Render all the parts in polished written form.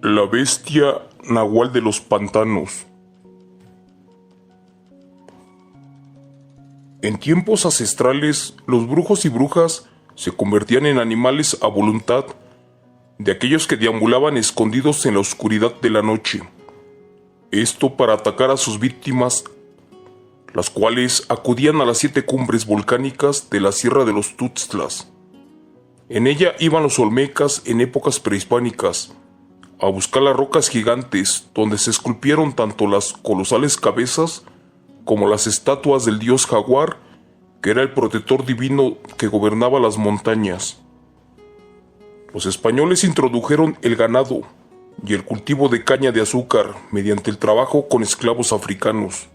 La bestia nahual de los pantanos. En tiempos ancestrales, los brujos y brujas se convertían en animales a voluntad de aquellos que deambulaban escondidos en la oscuridad de la noche. Esto para atacar a sus víctimas, las cuales acudían a las 7 cumbres volcánicas de la Sierra de los Tuxtlas. En ella iban los olmecas en épocas prehispánicas a buscar las rocas gigantes donde se esculpieron tanto las colosales cabezas como las estatuas del dios jaguar, que era el protector divino que gobernaba las montañas. Los españoles introdujeron el ganado y el cultivo de caña de azúcar mediante el trabajo con esclavos africanos.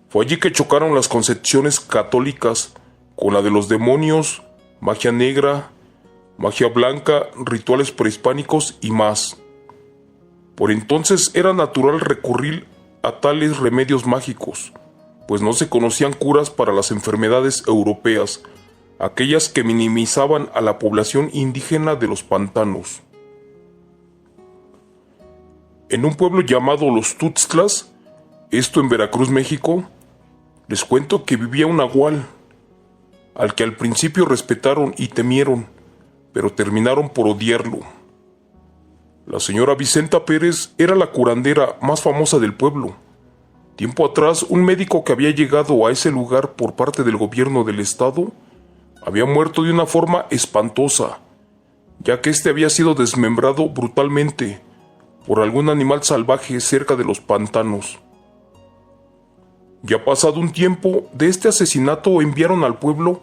Fue allí que chocaron las concepciones católicas con la de los demonios, magia negra, magia blanca, rituales prehispánicos y más. Por entonces era natural recurrir a tales remedios mágicos, pues no se conocían curas para las enfermedades europeas, aquellas que minimizaban a la población indígena de los pantanos. En un pueblo llamado Los Tuxtlas, esto en Veracruz, México, les cuento que vivía un nahual, al que al principio respetaron y temieron, pero terminaron por odiarlo. La señora Vicenta Pérez era la curandera más famosa del pueblo. Tiempo atrás, un médico que había llegado a ese lugar por parte del gobierno del estado había muerto de una forma espantosa, ya que este había sido desmembrado brutalmente por algún animal salvaje cerca de los pantanos. Ya pasado un tiempo de este asesinato, enviaron al pueblo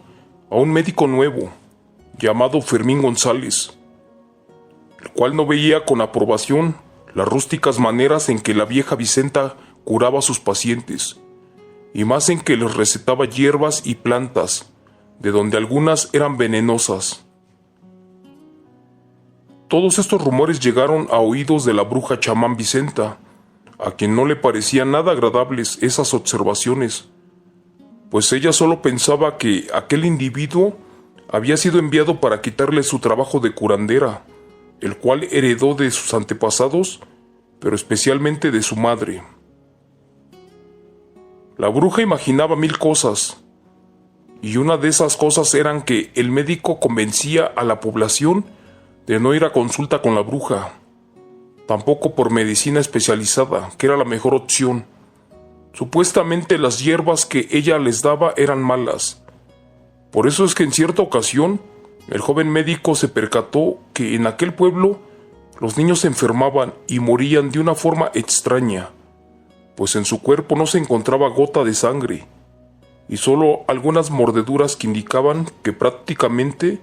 a un médico nuevo, llamado Fermín González, el cual no veía con aprobación las rústicas maneras en que la vieja Vicenta curaba a sus pacientes, y más en que les recetaba hierbas y plantas, de donde algunas eran venenosas. Todos estos rumores llegaron a oídos de la bruja chamán Vicenta, a quien no le parecían nada agradables esas observaciones, pues ella solo pensaba que aquel individuo había sido enviado para quitarle su trabajo de curandera, el cual heredó de sus antepasados, pero especialmente de su madre. La bruja imaginaba 1000 cosas, y una de esas cosas eran que el médico convencía a la población de no ir a consulta con la bruja, tampoco por medicina especializada, que era la mejor opción. Supuestamente las hierbas que ella les daba eran malas. Por eso es que en cierta ocasión, el joven médico se percató que en aquel pueblo los niños se enfermaban y morían de una forma extraña, pues en su cuerpo no se encontraba gota de sangre, y solo algunas mordeduras que indicaban que prácticamente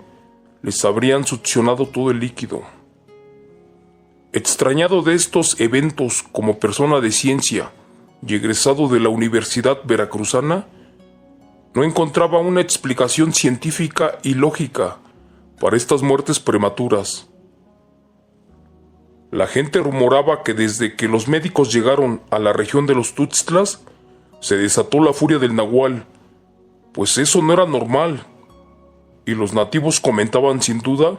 les habrían succionado todo el líquido. Extrañado de estos eventos como persona de ciencia y egresado de la Universidad Veracruzana, no encontraba una explicación científica y lógica para estas muertes prematuras. La gente rumoraba que desde que los médicos llegaron a la región de los Tuxtlas, se desató la furia del nahual, pues eso no era normal, y los nativos comentaban sin duda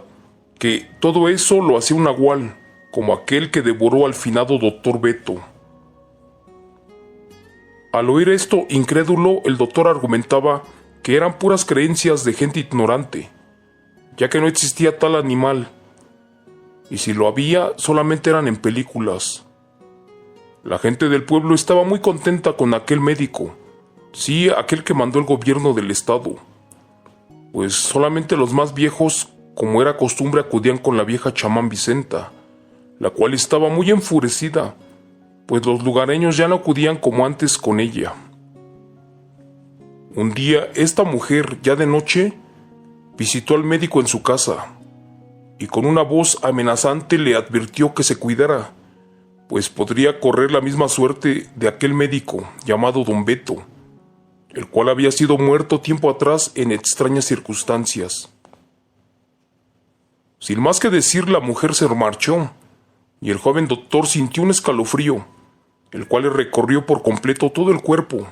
que todo eso lo hacía un nahual, como aquel que devoró al finado doctor Beto. Al oír esto, incrédulo, el doctor argumentaba que eran puras creencias de gente ignorante, ya que no existía tal animal, y si lo había, solamente eran en películas. La gente del pueblo estaba muy contenta con aquel médico, sí, aquel que mandó el gobierno del estado, pues solamente los más viejos, como era costumbre, acudían con la vieja chamán Vicenta, la cual estaba muy enfurecida, pues los lugareños ya no acudían como antes con ella. Un día, esta mujer, ya de noche, visitó al médico en su casa, y con una voz amenazante le advirtió que se cuidara, pues podría correr la misma suerte de aquel médico llamado Don Beto, el cual había sido muerto tiempo atrás en extrañas circunstancias. Sin más que decir, la mujer se marchó, y el joven doctor sintió un escalofrío, el cual le recorrió por completo todo el cuerpo.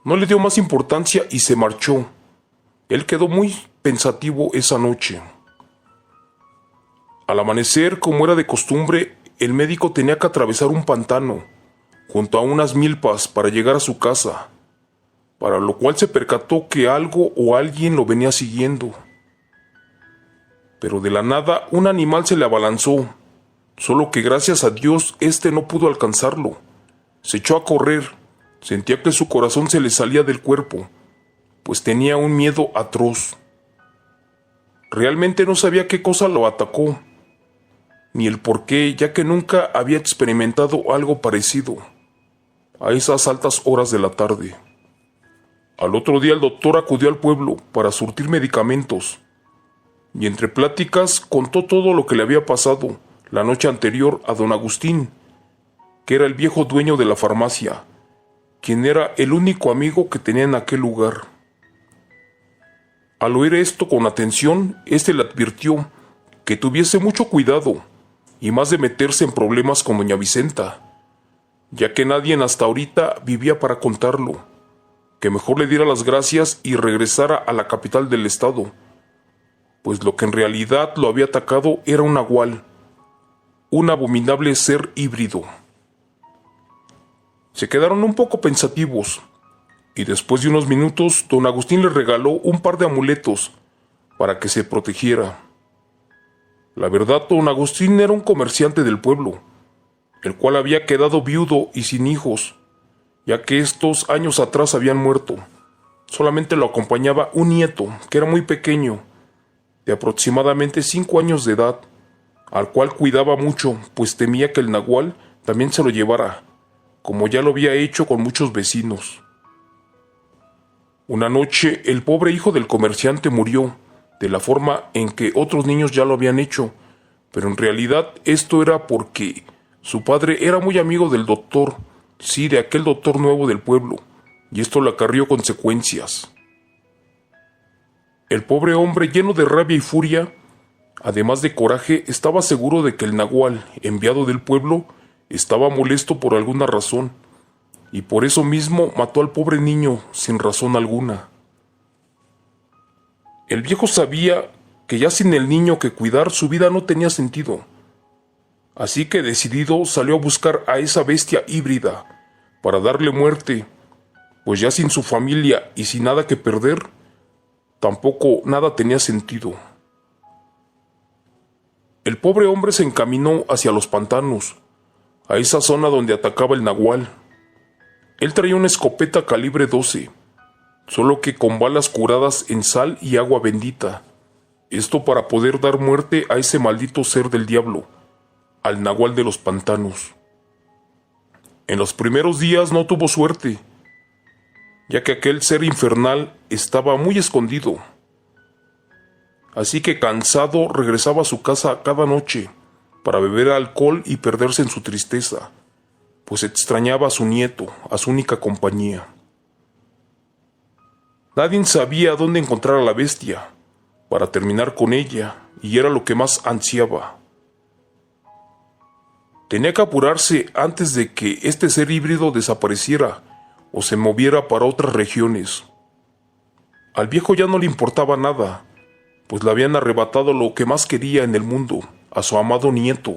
No le dio más importancia y se marchó. Él quedó muy pensativo esa noche. Al amanecer, como era de costumbre, el médico tenía que atravesar un pantano, junto a unas milpas para llegar a su casa, para lo cual se percató que algo o alguien lo venía siguiendo. Pero de la nada un animal se le abalanzó, solo que gracias a Dios este no pudo alcanzarlo. Se echó a correr, sentía que su corazón se le salía del cuerpo, pues tenía un miedo atroz. Realmente no sabía qué cosa lo atacó, ni el por qué, ya que nunca había experimentado algo parecido, a esas altas horas de la tarde. Al otro día el doctor acudió al pueblo para surtir medicamentos, y entre pláticas contó todo lo que le había pasado la noche anterior a don Agustín, que era el viejo dueño de la farmacia, quien era el único amigo que tenía en aquel lugar. Al oír esto con atención, éste le advirtió que tuviese mucho cuidado, y más de meterse en problemas con doña Vicenta, ya que nadie hasta ahorita vivía para contarlo, que mejor le diera las gracias y regresara a la capital del estado, pues lo que en realidad lo había atacado era un nahual, un abominable ser híbrido. Se quedaron un poco pensativos, y después de unos minutos don Agustín le regaló un par de amuletos para que se protegiera. La verdad, don Agustín era un comerciante del pueblo, el cual había quedado viudo y sin hijos, ya que estos años atrás habían muerto. Solamente lo acompañaba un nieto, que era muy pequeño, de aproximadamente 5 años de edad, al cual cuidaba mucho, pues temía que el nahual también se lo llevara, como ya lo había hecho con muchos vecinos. Una noche, el pobre hijo del comerciante murió, de la forma en que otros niños ya lo habían hecho, pero en realidad esto era porque su padre era muy amigo del doctor, sí, de aquel doctor nuevo del pueblo, y esto le acarrió consecuencias. El pobre hombre, lleno de rabia y furia, además de coraje, estaba seguro de que el nahual, enviado del pueblo, estaba molesto por alguna razón, y por eso mismo mató al pobre niño sin razón alguna. El viejo sabía que ya sin el niño que cuidar su vida no tenía sentido, así que decidido salió a buscar a esa bestia híbrida para darle muerte, pues ya sin su familia y sin nada que perder, tampoco nada tenía sentido. El pobre hombre se encaminó hacia los pantanos, a esa zona donde atacaba el nahual. Él traía una escopeta calibre 12, solo que con balas curadas en sal y agua bendita, esto para poder dar muerte a ese maldito ser del diablo, al nahual de los pantanos. En los primeros días no tuvo suerte, ya que aquel ser infernal estaba muy escondido. Así que cansado regresaba a su casa cada noche para beber alcohol y perderse en su tristeza, pues extrañaba a su nieto, a su única compañía. Nadie sabía dónde encontrar a la bestia para terminar con ella, y era lo que más ansiaba. Tenía que apurarse antes de que este ser híbrido desapareciera o se moviera para otras regiones. Al viejo ya no le importaba nada, pues le habían arrebatado lo que más quería en el mundo, a su amado nieto.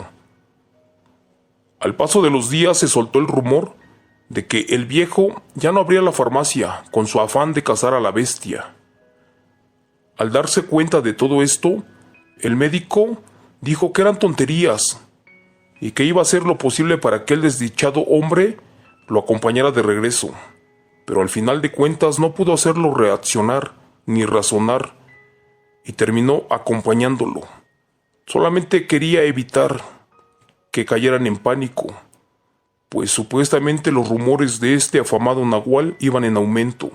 Al paso de los días se soltó el rumor de que el viejo ya no abría la farmacia con su afán de cazar a la bestia. Al darse cuenta de todo esto, el médico dijo que eran tonterías y que iba a hacer lo posible para que el desdichado hombre lo acompañara de regreso, pero al final de cuentas no pudo hacerlo reaccionar ni razonar y terminó acompañándolo. Solamente quería evitar que cayeran en pánico, pues supuestamente los rumores de este afamado nahual iban en aumento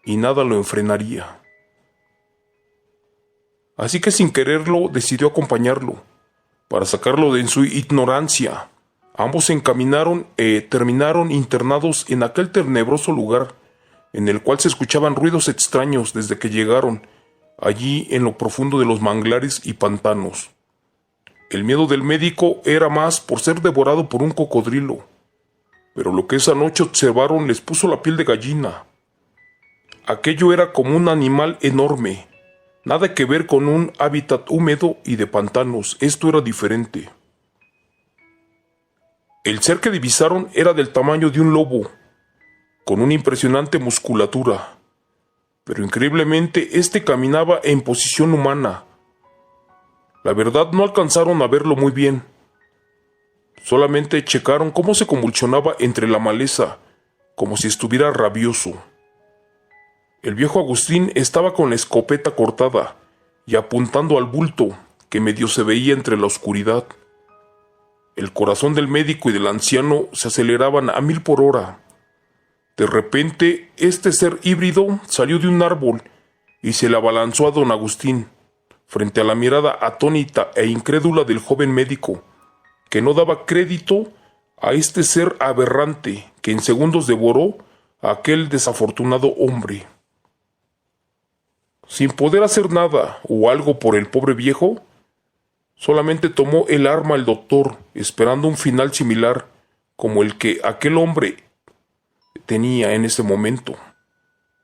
y nada lo enfrenaría. Así que sin quererlo decidió acompañarlo, para sacarlo de su ignorancia. Ambos se encaminaron terminaron internados en aquel tenebroso lugar, en el cual se escuchaban ruidos extraños desde que llegaron, allí en lo profundo de los manglares y pantanos. El miedo del médico era más por ser devorado por un cocodrilo, pero lo que esa noche observaron les puso la piel de gallina. Aquello era como un animal enorme, Nada que ver con un hábitat húmedo y de pantanos, esto era diferente. El ser que divisaron era del tamaño de un lobo, con una impresionante musculatura, pero increíblemente este caminaba en posición humana. La verdad no alcanzaron a verlo muy bien, solamente checaron cómo se convulsionaba entre la maleza, como si estuviera rabioso. El viejo Agustín estaba con la escopeta cortada y apuntando al bulto que medio se veía entre la oscuridad. El corazón del médico y del anciano se aceleraban a 1000 por hora. De repente, este ser híbrido salió de un árbol y se le abalanzó a don Agustín, frente a la mirada atónita e incrédula del joven médico, que no daba crédito a este ser aberrante que en segundos devoró a aquel desafortunado hombre. Sin poder hacer nada o algo por el pobre viejo, solamente tomó el arma el doctor, esperando un final similar como el que aquel hombre tenía en ese momento,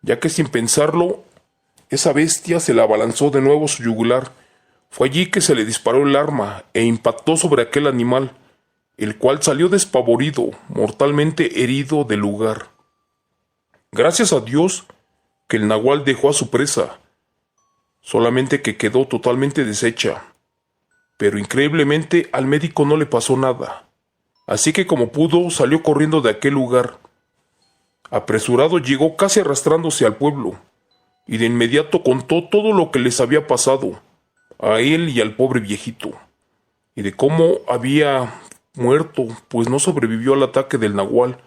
ya que sin pensarlo, esa bestia se le abalanzó de nuevo a su yugular. Fue allí que se le disparó el arma e impactó sobre aquel animal, el cual salió despavorido, mortalmente herido del lugar. Gracias a Dios que el nahual dejó a su presa, solamente que quedó totalmente deshecha. Pero increíblemente al médico no le pasó nada, así que como pudo salió corriendo de aquel lugar. Apresurado llegó casi arrastrándose al pueblo, y de inmediato contó todo lo que les había pasado, a él y al pobre viejito, y de cómo había muerto, pues no sobrevivió al ataque del nahual,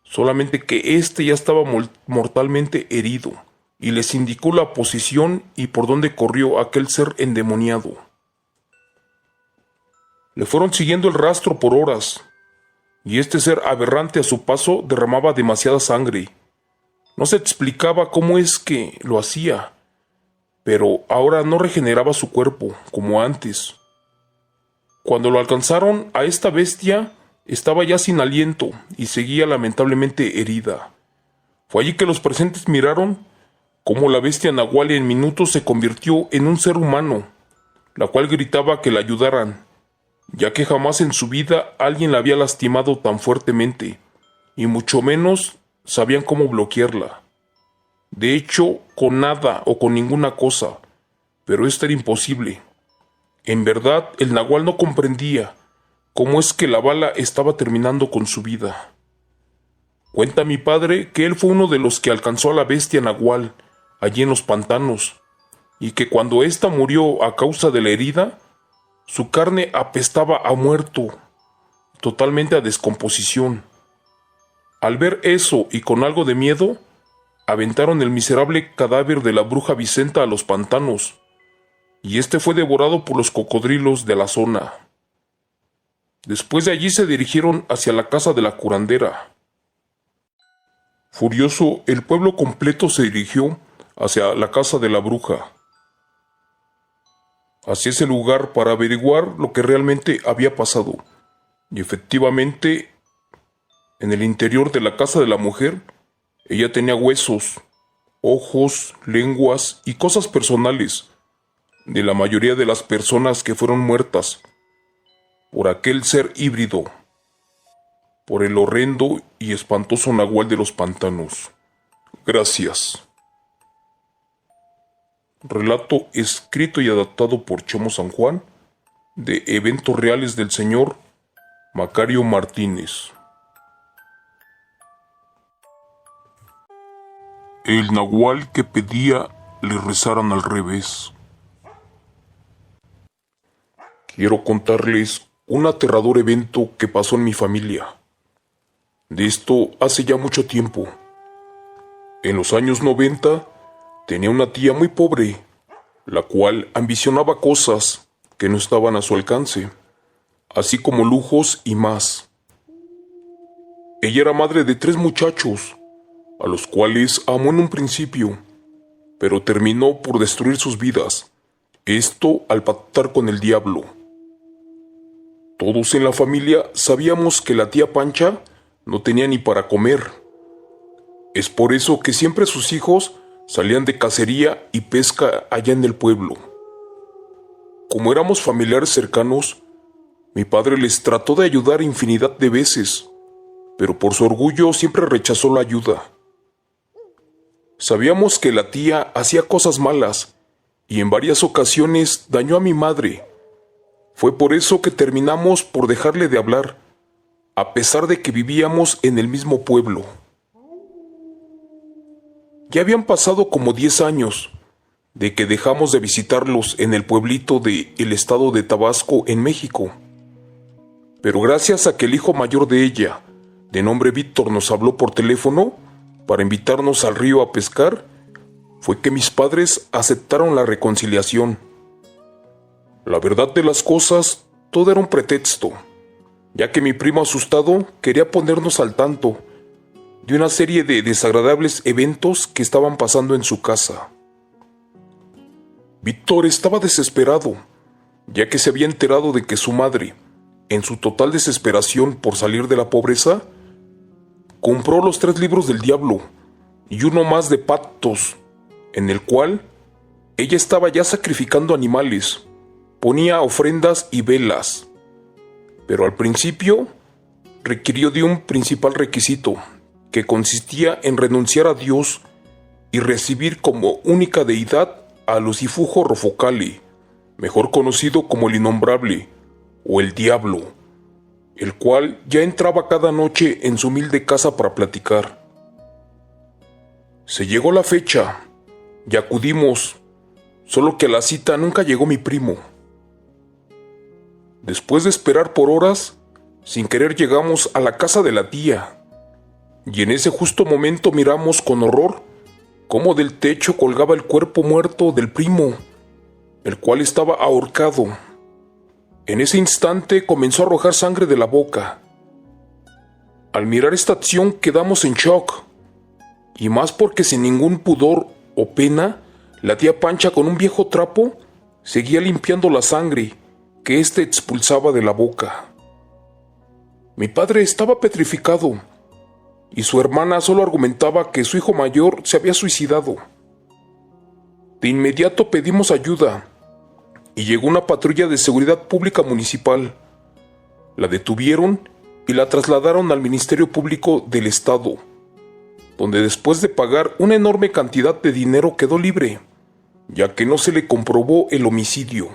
solamente que éste ya estaba mortalmente herido, y les indicó la posición y por dónde corrió aquel ser endemoniado. Le fueron siguiendo el rastro por horas, y este ser aberrante a su paso derramaba demasiada sangre. No se explicaba cómo es que lo hacía, pero ahora no regeneraba su cuerpo como antes. Cuando lo alcanzaron, a esta bestia estaba ya sin aliento y seguía lamentablemente herida. Fue allí que los presentes miraron cómo la bestia nahual en minutos se convirtió en un ser humano, la cual gritaba que la ayudaran, ya que jamás en su vida alguien la había lastimado tan fuertemente, y mucho menos sabían cómo bloquearla. De hecho, con nada o con ninguna cosa, pero esto era imposible. En verdad, el nahual no comprendía cómo es que la bala estaba terminando con su vida. Cuenta mi padre que él fue uno de los que alcanzó a la bestia nahual allí en los pantanos, y que cuando ésta murió a causa de la herida, su carne apestaba a muerto, totalmente a descomposición. Al ver eso y con algo de miedo, aventaron el miserable cadáver de la bruja Vicenta a los pantanos, y este fue devorado por los cocodrilos de la zona. Después de allí se dirigieron hacia la casa de la curandera. Furioso, el pueblo completo se dirigió hacia la casa de la bruja, hacia ese lugar para averiguar lo que realmente había pasado. Y efectivamente, en el interior de la casa de la mujer, ella tenía huesos, ojos, lenguas y cosas personales de la mayoría de las personas que fueron muertas por aquel ser híbrido, por el horrendo y espantoso nahual de los pantanos. Gracias. Relato escrito y adaptado por Chemo San Juan, de Eventos Reales del Señor Macario Martínez. El nahual que pedía le rezaran al revés. Quiero contarles un aterrador evento que pasó en mi familia. De esto hace ya mucho tiempo. En los años 90, tenía una tía muy pobre, la cual ambicionaba cosas que no estaban a su alcance, así como lujos y más. Ella era madre de 3 muchachos, a los cuales amó en un principio, pero terminó por destruir sus vidas, esto al pactar con el diablo. Todos en la familia sabíamos que la tía Pancha no tenía ni para comer. Es por eso que siempre sus hijos salían de cacería y pesca allá en el pueblo. Como éramos familiares cercanos, mi padre les trató de ayudar infinidad de veces, pero por su orgullo siempre rechazó la ayuda. Sabíamos que la tía hacía cosas malas y en varias ocasiones dañó a mi madre. Fue por eso que terminamos por dejarle de hablar, a pesar de que vivíamos en el mismo pueblo. Ya habían pasado como 10 años de que dejamos de visitarlos en el pueblito del estado de Tabasco, en México. Pero gracias a que el hijo mayor de ella, de nombre Víctor, nos habló por teléfono para invitarnos al río a pescar, fue que mis padres aceptaron la reconciliación. La verdad de las cosas, todo era un pretexto, ya que mi primo asustado quería ponernos al tanto de una serie de desagradables eventos que estaban pasando en su casa. Víctor estaba desesperado, ya que se había enterado de que su madre, en su total desesperación por salir de la pobreza, compró los 3 libros del diablo y uno más de pactos, en el cual ella estaba ya sacrificando animales, ponía ofrendas y velas. Pero al principio requirió de un principal requisito, que consistía en renunciar a Dios y recibir como única deidad a Lucifujo Rofocali, mejor conocido como el Innombrable o el Diablo, el cual ya entraba cada noche en su humilde casa para platicar. Se llegó la fecha y acudimos, solo que a la cita nunca llegó mi primo. Después de esperar por horas, sin querer llegamos a la casa de la tía, y en ese justo momento miramos con horror cómo del techo colgaba el cuerpo muerto del primo, el cual estaba ahorcado. En ese instante comenzó a arrojar sangre de la boca. Al mirar esta acción quedamos en shock, y más porque sin ningún pudor o pena, la tía Pancha con un viejo trapo seguía limpiando la sangre que éste expulsaba de la boca. Mi padre estaba petrificado, y su hermana solo argumentaba que su hijo mayor se había suicidado. De inmediato pedimos ayuda, y llegó una patrulla de seguridad pública municipal. La detuvieron y la trasladaron al Ministerio Público del Estado, donde después de pagar una enorme cantidad de dinero quedó libre, ya que no se le comprobó el homicidio.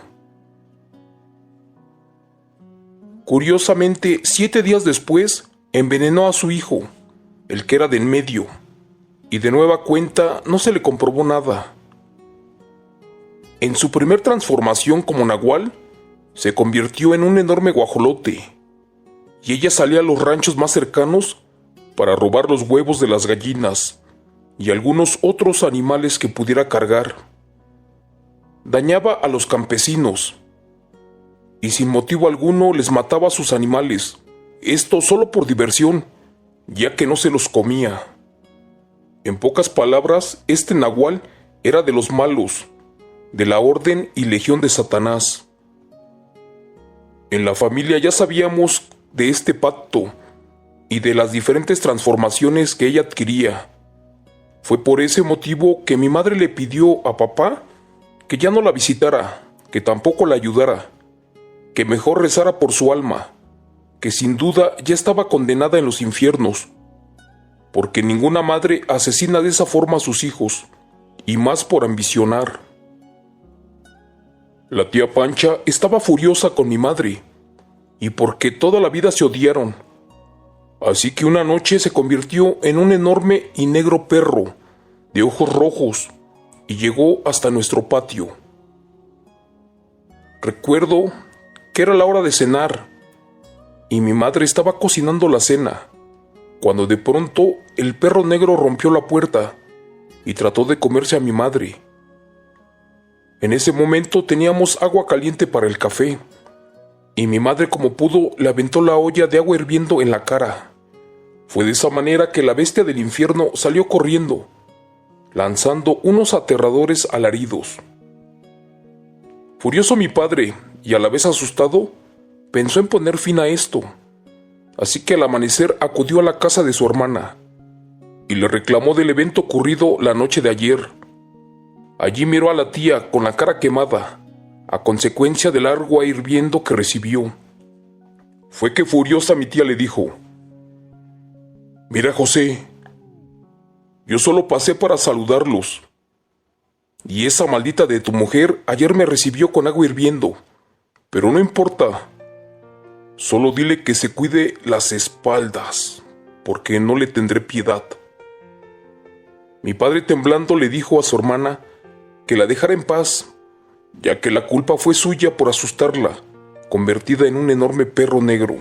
Curiosamente, 7 días después, envenenó a su hijo, el que era de en medio, y de nueva cuenta no se le comprobó nada. En su primer transformación como nahual, se convirtió en un enorme guajolote, y ella salía a los ranchos más cercanos para robar los huevos de las gallinas y algunos otros animales que pudiera cargar. Dañaba a los campesinos, y sin motivo alguno les mataba a sus animales, esto solo por diversión, ya que no se los comía. En pocas palabras, este nahual era de los malos, de la orden y legión de Satanás. En la familia ya sabíamos de este pacto y de las diferentes transformaciones que ella adquiría. Fue por ese motivo que mi madre le pidió a papá que ya no la visitara, que tampoco la ayudara, que mejor rezara por su alma, que sin duda ya estaba condenada en los infiernos, porque ninguna madre asesina de esa forma a sus hijos, y más por ambicionar. La tía Pancha estaba furiosa con mi madre, y porque toda la vida se odiaron, así que una noche se convirtió en un enorme y negro perro, de ojos rojos, y llegó hasta nuestro patio. Recuerdo que era la hora de cenar, y mi madre estaba cocinando la cena, cuando de pronto el perro negro rompió la puerta y trató de comerse a mi madre. En ese momento teníamos agua caliente para el café, y mi madre como pudo le aventó la olla de agua hirviendo en la cara. Fue de esa manera que la bestia del infierno salió corriendo, lanzando unos aterradores alaridos. Furioso mi padre, y a la vez asustado, pensó en poner fin a esto, así que al amanecer acudió a la casa de su hermana. y le reclamó del evento ocurrido la noche de ayer. Allí miró a la tía con la cara quemada, a consecuencia del agua hirviendo que recibió. Fue que furiosa mi tía le dijo: «Mira, José, yo solo pasé para saludarlos. Y esa maldita de tu mujer ayer me recibió con agua hirviendo. Pero no importa. Solo dile que se cuide las espaldas, porque no le tendré piedad». Mi padre temblando le dijo a su hermana que la dejara en paz, ya que la culpa fue suya por asustarla, convertida en un enorme perro negro.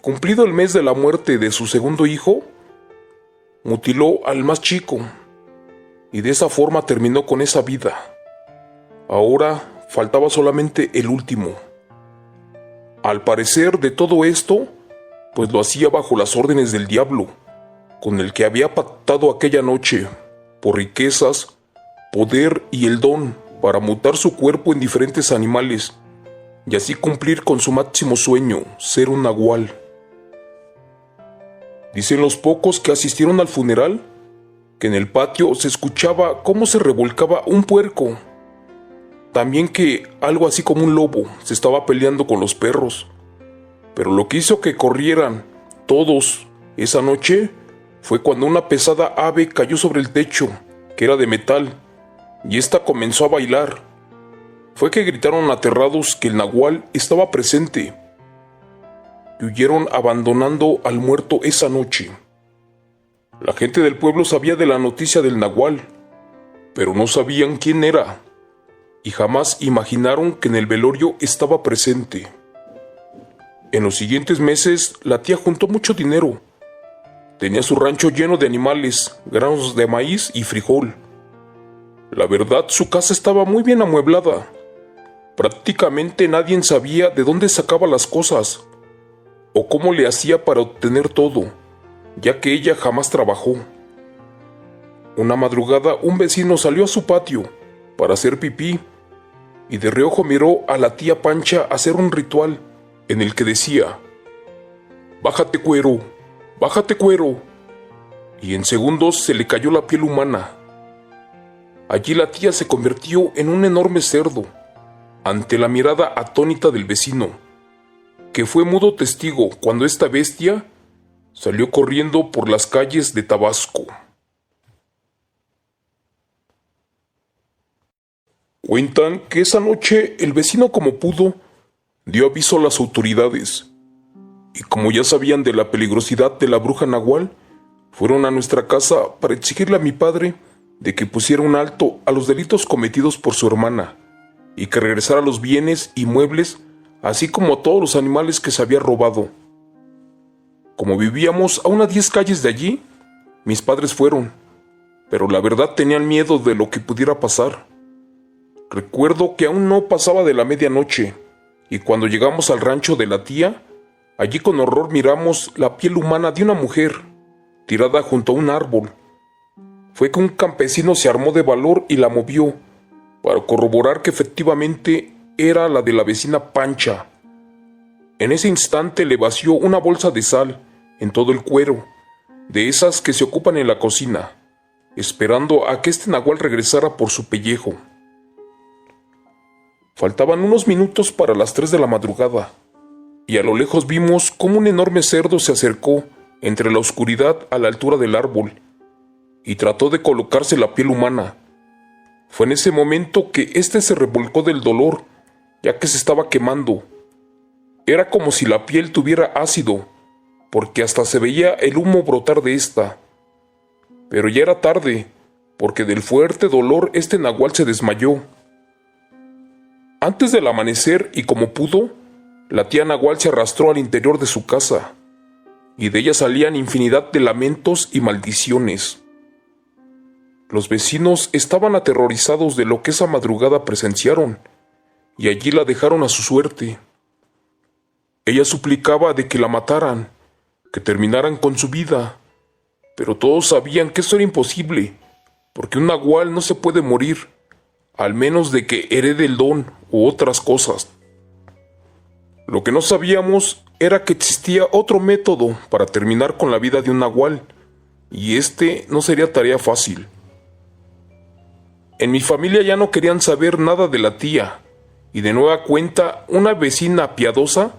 Cumplido el mes de la muerte de su segundo hijo, mutiló al más chico, y de esa forma terminó con esa vida. Ahora faltaba solamente el último. Al parecer de todo esto, pues lo hacía bajo las órdenes del diablo, con el que había pactado aquella noche, por riquezas, poder y el don para mutar su cuerpo en diferentes animales, y así cumplir con su máximo sueño, ser un nahual. Dicen los pocos que asistieron al funeral que en el patio se escuchaba cómo se revolcaba un puerco. También que algo así como un lobo se estaba peleando con los perros. Pero lo que hizo que corrieran todos esa noche fue cuando una pesada ave cayó sobre el techo, que era de metal, y ésta comenzó a bailar. Fue que gritaron aterrados que el nahual estaba presente, y huyeron abandonando al muerto esa noche. La gente del pueblo sabía de la noticia del nahual, pero no sabían quién era, y jamás imaginaron que en el velorio estaba presente. En los siguientes meses, la tía juntó mucho dinero. Tenía su rancho lleno de animales, granos de maíz y frijol. La verdad, su casa estaba muy bien amueblada. Prácticamente nadie sabía de dónde sacaba las cosas, o cómo le hacía para obtener todo, ya que ella jamás trabajó. Una madrugada, un vecino salió a su patio para hacer pipí, y de reojo miró a la tía Pancha hacer un ritual en el que decía: «Bájate, cuero, bájate, cuero», y en segundos se le cayó la piel humana. Allí la tía se convirtió en un enorme cerdo, ante la mirada atónita del vecino, que fue mudo testigo cuando esta bestia salió corriendo por las calles de Tabasco. Cuentan que esa noche el vecino, como pudo, dio aviso a las autoridades, y como ya sabían de la peligrosidad de la bruja nahual, fueron a nuestra casa para exigirle a mi padre de que pusiera un alto a los delitos cometidos por su hermana, y que regresara los bienes y muebles, así como a todos los animales que se había robado. Como vivíamos a unas 10 calles de allí, mis padres fueron, pero la verdad tenían miedo de lo que pudiera pasar. Recuerdo que aún no pasaba de la medianoche, y cuando llegamos al rancho de la tía, allí con horror miramos la piel humana de una mujer, tirada junto a un árbol. Fue que un campesino se armó de valor y la movió, para corroborar que efectivamente era la de la vecina Pancha. En ese instante le vació una bolsa de sal en todo el cuero, de esas que se ocupan en la cocina, esperando a que este nahual regresara por su pellejo. Faltaban unos minutos para las 3 de la madrugada, y a lo lejos vimos cómo un enorme cerdo se acercó entre la oscuridad a la altura del árbol, y trató de colocarse la piel humana. Fue en ese momento que éste se revolcó del dolor, ya que se estaba quemando. Era como si la piel tuviera ácido, porque hasta se veía el humo brotar de esta. Pero ya era tarde, porque del fuerte dolor este nahual se desmayó. Antes del amanecer, y como pudo, la tía nahual se arrastró al interior de su casa, y de ella salían infinidad de lamentos y maldiciones. Los vecinos estaban aterrorizados de lo que esa madrugada presenciaron, y allí la dejaron a su suerte. Ella suplicaba de que la mataran, que terminaran con su vida, pero todos sabían que eso era imposible, porque un nahual no se puede morir, al menos de que herede el don u otras cosas. Lo que no sabíamos era que existía otro método para terminar con la vida de un nahual, y no sería tarea fácil. En mi familia ya no querían saber nada de la tía, y de nueva cuenta una vecina piadosa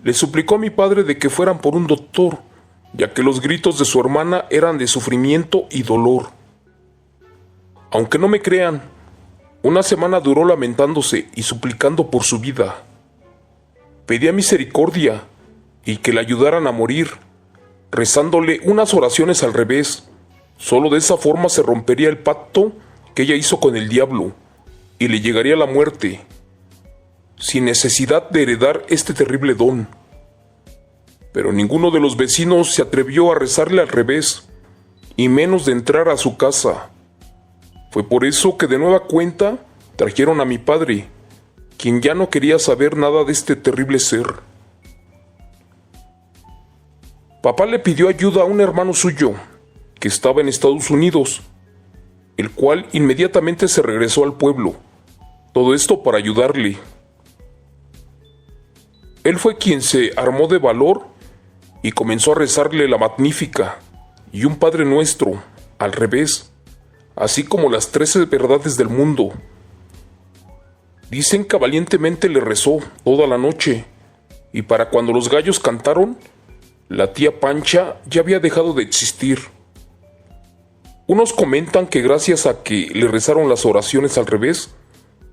le suplicó a mi padre de que fueran por un doctor, ya que los gritos de su hermana eran de sufrimiento y dolor. Aunque no me crean, una semana duró lamentándose y suplicando por su vida. Pedía misericordia y que le ayudaran a morir, rezándole unas oraciones al revés. Solo de esa forma se rompería el pacto que ella hizo con el diablo y le llegaría la muerte, sin necesidad de heredar este terrible don. Pero ninguno de los vecinos se atrevió a rezarle al revés, y menos de entrar a su casa. Fue por eso que de nueva cuenta trajeron a mi padre, quien ya no quería saber nada de este terrible ser. Papá le pidió ayuda a un hermano suyo, que estaba en Estados Unidos, el cual inmediatamente se regresó al pueblo, todo esto para ayudarle. Él fue quien se armó de valor y comenzó a rezarle la Magnífica y un Padre Nuestro, al revés, así como las 13 verdades del mundo. Dicen que valientemente le rezó toda la noche, y para cuando los gallos cantaron, la tía Pancha ya había dejado de existir. Unos comentan que gracias a que le rezaron las oraciones al revés,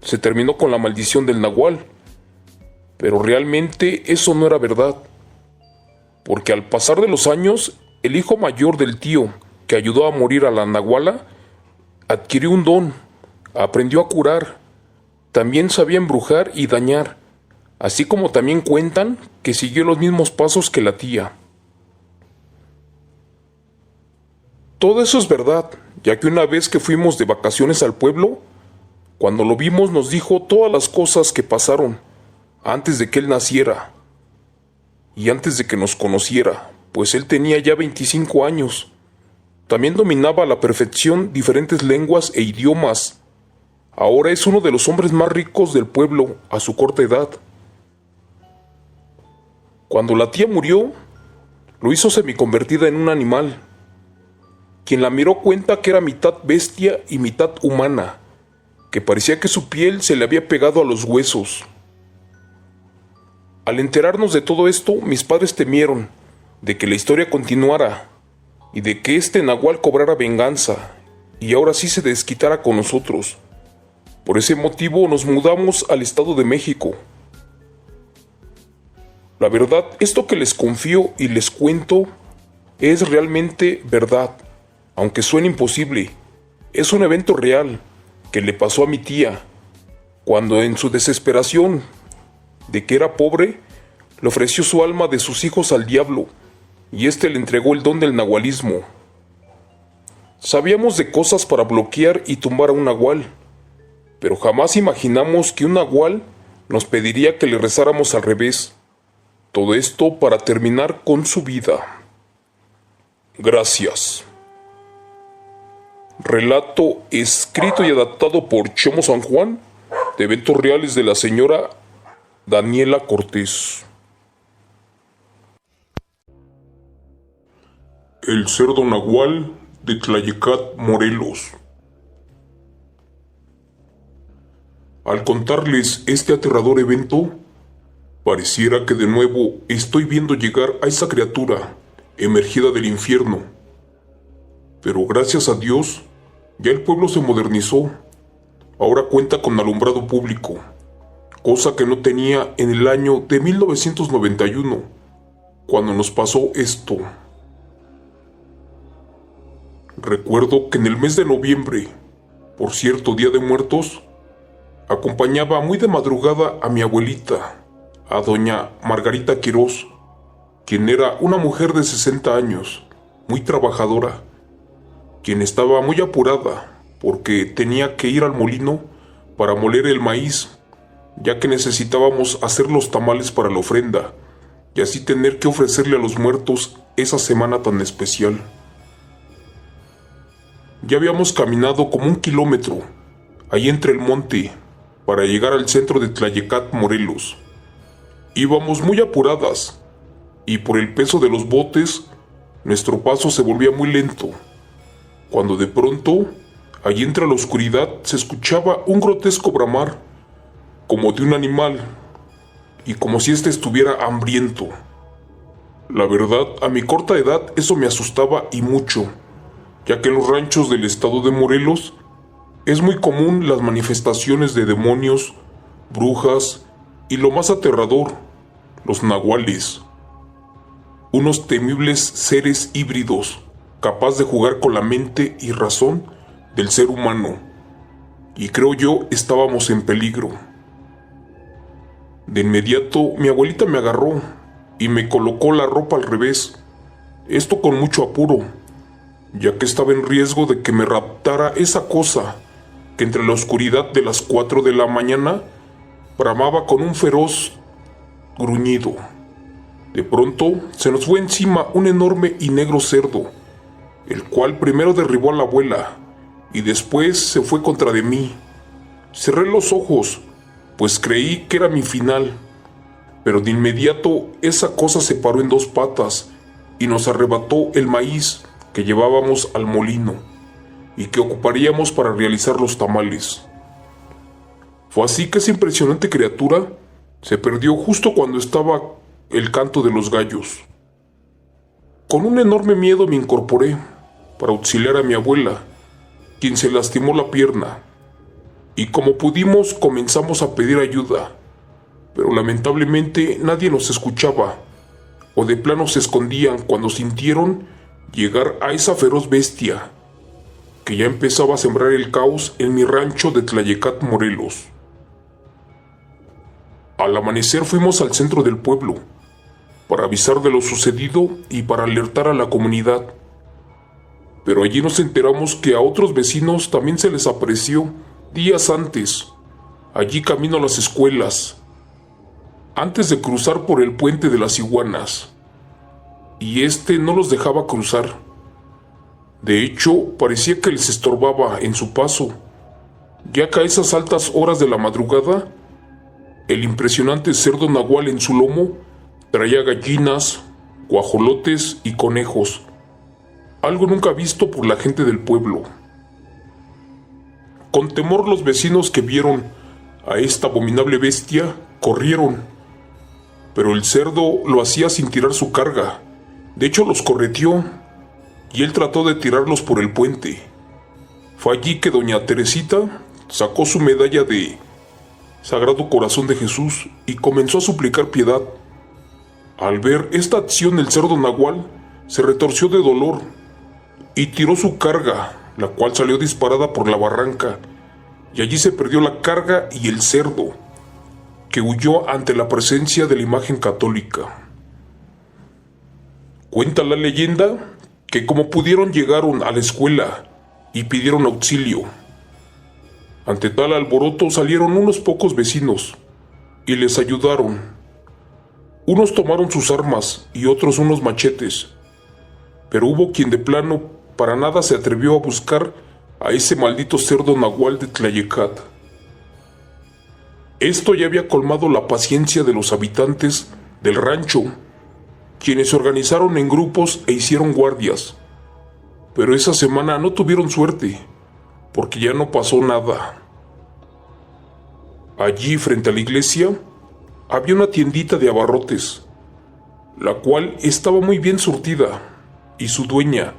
se terminó con la maldición del nahual. Pero realmente eso no era verdad, porque al pasar de los años, el hijo mayor del tío que ayudó a morir a la nahuala adquirió un don, aprendió a curar, también sabía embrujar y dañar, así como también cuentan que siguió los mismos pasos que la tía. Todo eso es verdad, ya que una vez que fuimos de vacaciones al pueblo, cuando lo vimos nos dijo todas las cosas que pasaron antes de que él naciera y antes de que nos conociera, pues él tenía ya 25 años. También dominaba a la perfección diferentes lenguas e idiomas. Ahora es uno de los hombres más ricos del pueblo a su corta edad. Cuando la tía murió, lo hizo semiconvertida en un animal. Quien la miró cuenta que era mitad bestia y mitad humana, que parecía que su piel se le había pegado a los huesos. Al enterarnos de todo esto, mis padres temieron de que la historia continuara y de que este nahual cobrara venganza y ahora sí se desquitara con nosotros. Por ese motivo nos mudamos al Estado de México. La verdad, esto que les confío y les cuento es realmente verdad, aunque suene imposible. Es un evento real que le pasó a mi tía, cuando en su desesperación de que era pobre, le ofreció su alma de sus hijos al diablo, y éste le entregó el don del nahualismo. Sabíamos de cosas para bloquear y tumbar a un nahual, pero jamás imaginamos que un nahual nos pediría que le rezáramos al revés. Todo esto para terminar con su vida. Gracias. Relato escrito y adaptado por Chomo San Juan, de eventos reales de la señora Daniela Cortés. El cerdo nahual de Tlayecat, Morelos. Al contarles este aterrador evento, pareciera que de nuevo estoy viendo llegar a esa criatura emergida del infierno. Pero gracias a Dios, ya el pueblo se modernizó. Ahora cuenta con alumbrado público, cosa que no tenía en el año de 1991, cuando nos pasó esto. Recuerdo que en el mes de noviembre, por cierto Día de Muertos, acompañaba muy de madrugada a mi abuelita, a doña Margarita Quirós, quien era una mujer de 60 años, muy trabajadora, quien estaba muy apurada porque tenía que ir al molino para moler el maíz, ya que necesitábamos hacer los tamales para la ofrenda y así tener que ofrecerle a los muertos esa semana tan especial. Ya habíamos caminado como 1 kilómetro, ahí entre el monte, para llegar al centro de Tlayecat, Morelos. Íbamos muy apuradas, y por el peso de los botes, nuestro paso se volvía muy lento, cuando de pronto, allí entre la oscuridad, se escuchaba un grotesco bramar, como de un animal, y como si éste estuviera hambriento. La verdad, a mi corta edad eso me asustaba y mucho, ya que en los ranchos del estado de Morelos es muy común las manifestaciones de demonios, brujas y lo más aterrador, los nahuales. Unos temibles seres híbridos, capaz de jugar con la mente y razón del ser humano. Y creo yo estábamos en peligro. De inmediato mi abuelita me agarró y me colocó la ropa al revés, esto con mucho apuro, ya que estaba en riesgo de que me raptara esa cosa que entre la oscuridad de las 4 de la mañana bramaba con un feroz gruñido. De pronto se nos fue encima un enorme y negro cerdo, el cual primero derribó a la abuela y después se fue contra de mí. Cerré los ojos, pues creí que era mi final, pero de inmediato esa cosa se paró en 2 patas y nos arrebató el maíz que llevábamos al molino y que ocuparíamos para realizar los tamales. Fue así que esa impresionante criatura se perdió justo cuando estaba el canto de los gallos. Con un enorme miedo me incorporé para auxiliar a mi abuela, quien se lastimó la pierna, y como pudimos comenzamos a pedir ayuda, pero lamentablemente nadie nos escuchaba, o de plano se escondían cuando sintieron llegar a esa feroz bestia que ya empezaba a sembrar el caos en mi rancho de Tlayecat, Morelos. Al amanecer fuimos al centro del pueblo para avisar de lo sucedido y para alertar a la comunidad. Pero allí nos enteramos que a otros vecinos también se les apareció días antes, allí camino a las escuelas, antes de cruzar por el puente de las iguanas, y este no los dejaba cruzar. De hecho, parecía que les estorbaba en su paso, ya que a esas altas horas de la madrugada, el impresionante cerdo nahual en su lomo traía gallinas, guajolotes y conejos, algo nunca visto por la gente del pueblo. Con temor los vecinos que vieron a esta abominable bestia corrieron, pero el cerdo lo hacía sin tirar su carga. De hecho los correteó y él trató de tirarlos por el puente. Fue allí que doña Teresita sacó su medalla de Sagrado Corazón de Jesús y comenzó a suplicar piedad. Al ver esta acción, el cerdo nahual se retorció de dolor y tiró su carga, la cual salió disparada por la barranca, y allí se perdió la carga y el cerdo, que huyó ante la presencia de la imagen católica. Cuenta la leyenda que como pudieron llegaron a la escuela y pidieron auxilio. Ante tal alboroto salieron unos pocos vecinos y les ayudaron. Unos tomaron sus armas y otros unos machetes, pero hubo quien de plano para nada se atrevió a buscar a ese maldito cerdo nahual de Tlayecat. Esto ya había colmado la paciencia de los habitantes del rancho, quienes se organizaron en grupos e hicieron guardias. Pero esa semana no tuvieron suerte, porque ya no pasó nada. Allí, frente a la iglesia, había una tiendita de abarrotes, la cual estaba muy bien surtida, y su dueña,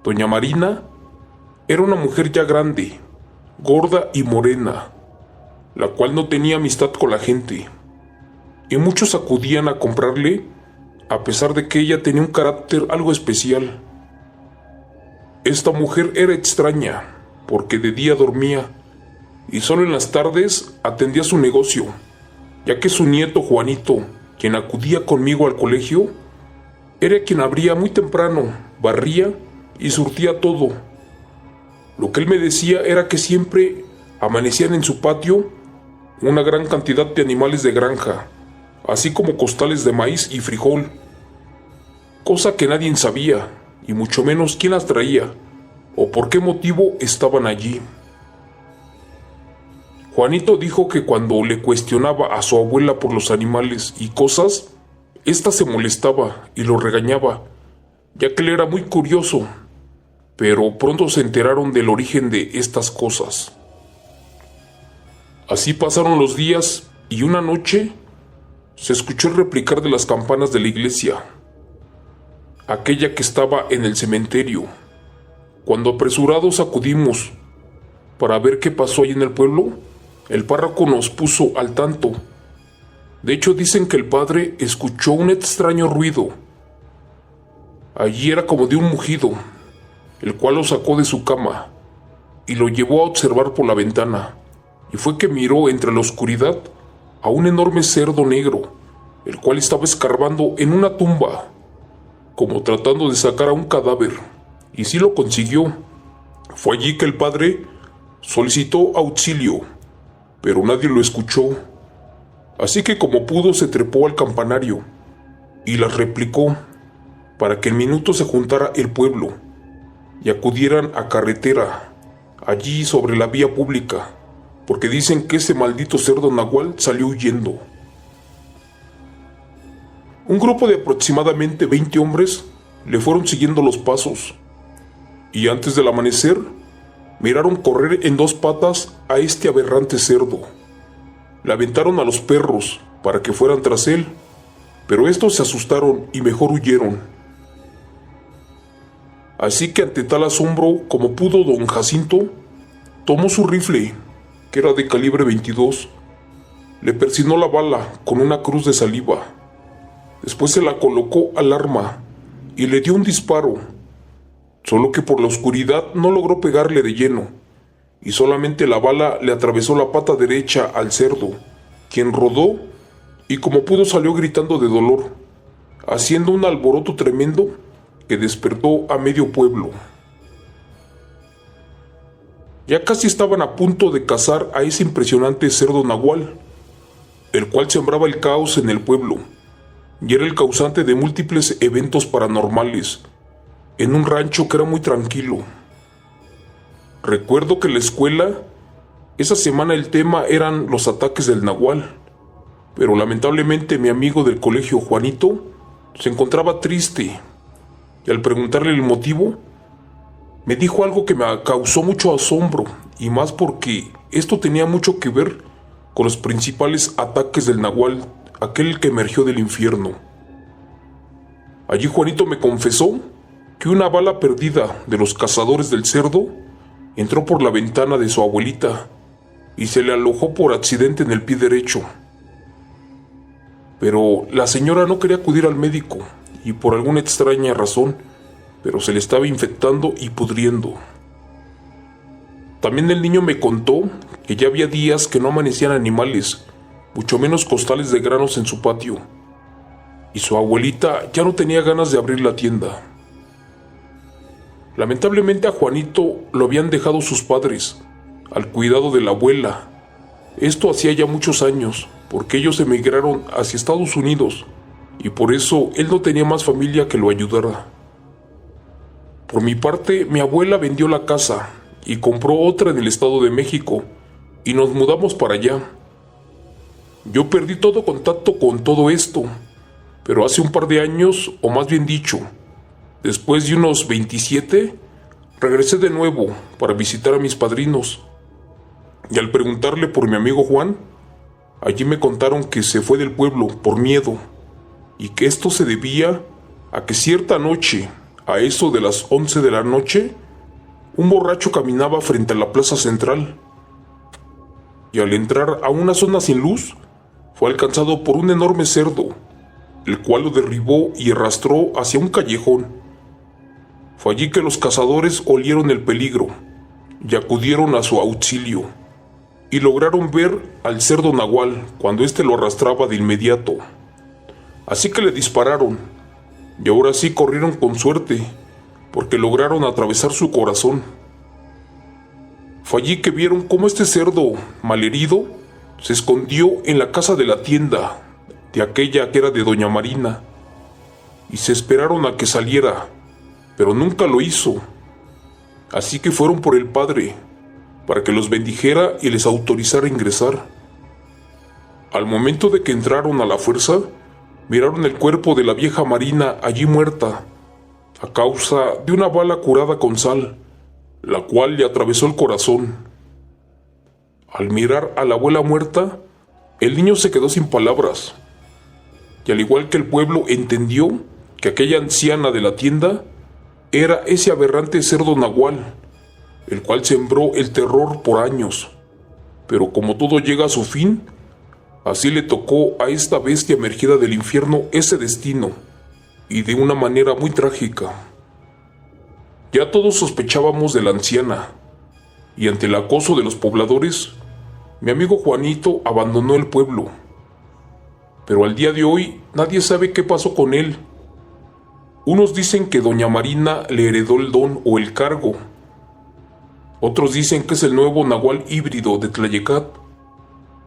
doña Marina, era una mujer ya grande, gorda y morena, la cual no tenía amistad con la gente, y muchos acudían a comprarle, a pesar de que ella tenía un carácter algo especial. Esta mujer era extraña, porque de día dormía, y solo en las tardes atendía su negocio, ya que su nieto Juanito, quien acudía conmigo al colegio, era quien abría muy temprano, barría y surtía todo. Lo que él me decía era que siempre amanecían en su patio una gran cantidad de animales de granja, así como costales de maíz y frijol, cosa que nadie sabía, y mucho menos quién las traía, o por qué motivo estaban allí. Juanito dijo que cuando le cuestionaba a su abuela por los animales y cosas, ésta se molestaba y lo regañaba, ya que él era muy curioso, pero pronto se enteraron del origen de estas cosas. Así pasaron los días y una noche se escuchó el replicar de las campanas de la iglesia, aquella que estaba en el cementerio. Cuando apresurados acudimos para ver qué pasó ahí en el pueblo, el párroco nos puso al tanto. De hecho, dicen que el padre escuchó un extraño ruido. Allí era como de un mugido, el cual lo sacó de su cama y lo llevó a observar por la ventana, y fue que miró entre la oscuridad a un enorme cerdo negro, el cual estaba escarbando en una tumba, como tratando de sacar a un cadáver, y sí lo consiguió. Fue allí que el padre solicitó auxilio, pero nadie lo escuchó, así que como pudo se trepó al campanario y las replicó para que en minutos se juntara el pueblo y acudieran a carretera, allí sobre la vía pública, porque dicen que ese maldito cerdo nahual salió huyendo. Un grupo de aproximadamente 20 hombres le fueron siguiendo los pasos, y antes del amanecer miraron correr en dos patas a este aberrante cerdo. Le aventaron a los perros para que fueran tras él, pero estos se asustaron y mejor huyeron. Así que ante tal asombro, como pudo, don Jacinto tomó su rifle, que era de calibre 22, le persinó la bala con una cruz de saliva. Después se la colocó al arma y le dio un disparo, solo que por la oscuridad no logró pegarle de lleno, y solamente la bala le atravesó la pata derecha al cerdo, quien rodó y como pudo salió gritando de dolor, haciendo un alboroto tremendo que despertó a medio pueblo. Ya casi estaban a punto de cazar a ese impresionante cerdo nahual, el cual sembraba el caos en el pueblo, y era el causante de múltiples eventos paranormales, en un rancho que era muy tranquilo. Recuerdo que en la escuela, esa semana el tema eran los ataques del nahual, pero lamentablemente mi amigo del colegio, Juanito, se encontraba triste, y al preguntarle el motivo, me dijo algo que me causó mucho asombro, y más porque esto tenía mucho que ver con los principales ataques del nahual, aquel que emergió del infierno. Allí Juanito me confesó que una bala perdida de los cazadores del cerdo entró por la ventana de su abuelita y se le alojó por accidente en el pie derecho. Pero la señora no quería acudir al médico, y por alguna extraña razón, pero se le estaba infectando y pudriendo. También el niño me contó que ya había días que no amanecían animales, mucho menos costales de granos en su patio, y su abuelita ya no tenía ganas de abrir la tienda. Lamentablemente a Juanito lo habían dejado sus padres, al cuidado de la abuela. Esto hacía ya muchos años, porque ellos emigraron hacia Estados Unidos, y por eso él no tenía más familia que lo ayudara. Por mi parte, mi abuela vendió la casa y compró otra en el Estado de México, y nos mudamos para allá. Yo perdí todo contacto con todo esto, pero hace un par de años, o más bien dicho, después de unos 27, regresé de nuevo para visitar a mis padrinos, y al preguntarle por mi amigo Juan, allí me contaron que se fue del pueblo por miedo, y que esto se debía a que cierta noche, a eso de las 11 de la noche, un borracho caminaba frente a la plaza central, y al entrar a una zona sin luz, fue alcanzado por un enorme cerdo, el cual lo derribó y arrastró hacia un callejón. Fue allí que los cazadores olieron el peligro y acudieron a su auxilio, y lograron ver al cerdo nahual cuando éste lo arrastraba de inmediato. Así que le dispararon, y ahora sí corrieron con suerte, porque lograron atravesar su corazón. Fue allí que vieron cómo este cerdo, malherido, se escondió en la casa de la tienda, de aquella que era de doña Marina, y se esperaron a que saliera, pero nunca lo hizo. Así que fueron por el padre, para que los bendijera y les autorizara a ingresar. Al momento de que entraron a la fuerza, miraron el cuerpo de la vieja Marina allí muerta, a causa de una bala curada con sal, la cual le atravesó el corazón. Al mirar a la abuela muerta, el niño se quedó sin palabras, y al igual que el pueblo entendió que aquella anciana de la tienda era ese aberrante cerdo nahual, el cual sembró el terror por años. Pero como todo llega a su fin, así le tocó a esta bestia emergida del infierno ese destino, y de una manera muy trágica. Ya todos sospechábamos de la anciana, y ante el acoso de los pobladores, mi amigo Juanito abandonó el pueblo. Pero al día de hoy nadie sabe qué pasó con él. Unos dicen que doña Marina le heredó el don o el cargo. Otros dicen que es el nuevo nahual híbrido de Tlayecat.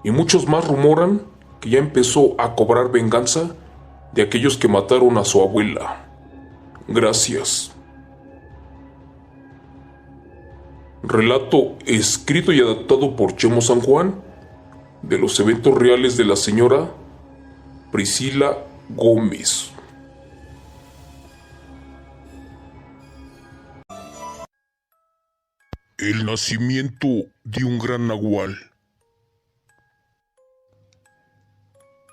Y muchos más rumoran que ya empezó a cobrar venganza de aquellos que mataron a su abuela. Gracias. Relato escrito y adaptado por Chemo San Juan de los eventos reales de la señora Priscila Gómez. El nacimiento de un gran nahual.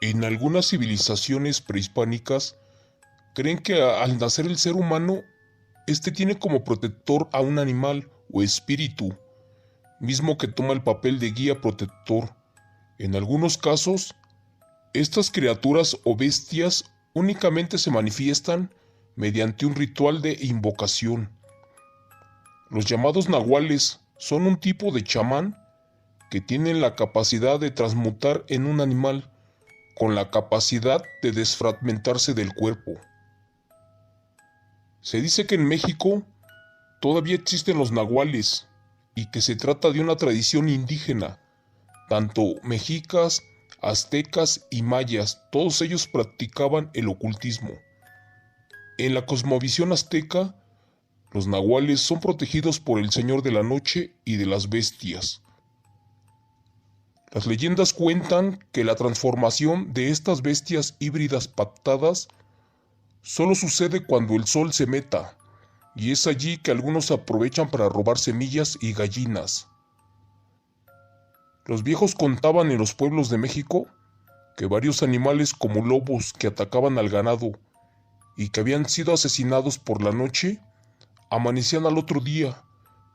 En algunas civilizaciones prehispánicas creen que al nacer el ser humano, este tiene como protector a un animal o espíritu, mismo que toma el papel de guía protector. En algunos casos, estas criaturas o bestias únicamente se manifiestan mediante un ritual de invocación. Los llamados nahuales son un tipo de chamán que tienen la capacidad de transmutar en un animal con la capacidad de desfragmentarse del cuerpo. Se dice que en México todavía existen los nahuales y que se trata de una tradición indígena. Tanto mexicas, aztecas y mayas, todos ellos practicaban el ocultismo. En la cosmovisión azteca, los nahuales son protegidos por el Señor de la Noche y de las bestias. Las leyendas cuentan que la transformación de estas bestias híbridas pactadas solo sucede cuando el sol se meta, y es allí que algunos aprovechan para robar semillas y gallinas. Los viejos contaban en los pueblos de México que varios animales como lobos que atacaban al ganado y que habían sido asesinados por la noche, amanecían al otro día,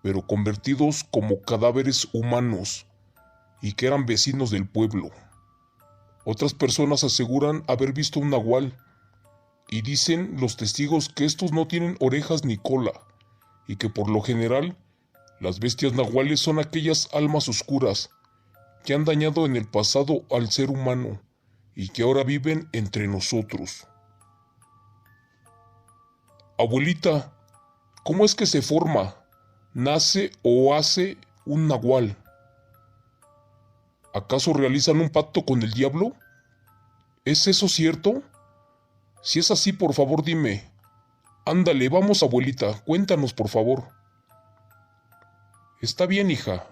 pero convertidos como cadáveres humanos, y que eran vecinos del pueblo. Otras personas aseguran haber visto un nahual, y dicen los testigos que estos no tienen orejas ni cola, y que por lo general, las bestias nahuales son aquellas almas oscuras que han dañado en el pasado al ser humano, y que ahora viven entre nosotros. Abuelita, ¿cómo es que se forma, nace o hace un nahual? ¿Acaso realizan un pacto con el diablo? ¿Es eso cierto? Si es así, por favor dime. Ándale, vamos abuelita, cuéntanos por favor. Está bien, hija.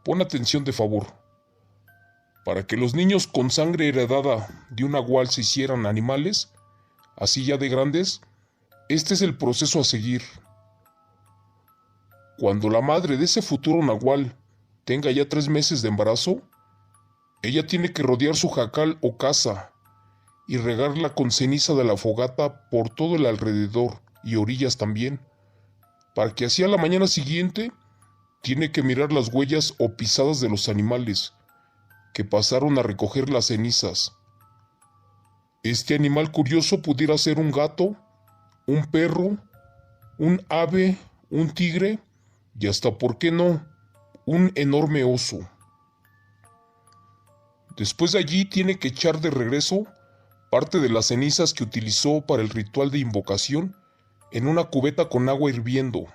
Pon atención de favor. Para que los niños con sangre heredada de un nahual se hicieran animales, así ya de grandes, este es el proceso a seguir. Cuando la madre de ese futuro nahual tenga ya 3 meses de embarazo, ella tiene que rodear su jacal o casa y regarla con ceniza de la fogata por todo el alrededor y orillas también, para que así a la mañana siguiente tiene que mirar las huellas o pisadas de los animales que pasaron a recoger las cenizas. Este animal curioso pudiera ser un gato, un perro, un ave, un tigre y hasta, ¿por qué no?, un enorme oso. Después de allí tiene que echar de regreso parte de las cenizas que utilizó para el ritual de invocación en una cubeta con agua hirviendo.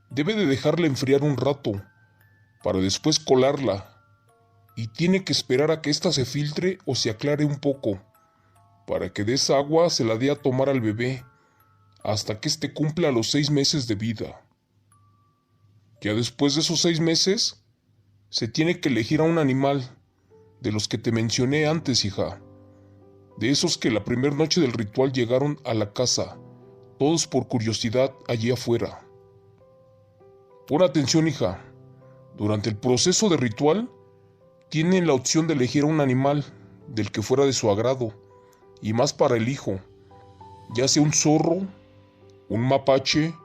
Debe de dejarla enfriar un rato para después colarla, y tiene que esperar a que ésta se filtre o se aclare un poco, para que de esa agua se la dé a tomar al bebé hasta que éste cumpla los 6 meses de vida. Ya después de esos 6 meses, se tiene que elegir a un animal, de los que te mencioné antes, hija, de esos que la primera noche del ritual llegaron a la casa, todos por curiosidad allí afuera. Pon atención, hija. Durante el proceso de ritual, tienen la opción de elegir a un animal del que fuera de su agrado, y más para el hijo, ya sea un zorro, un mapache,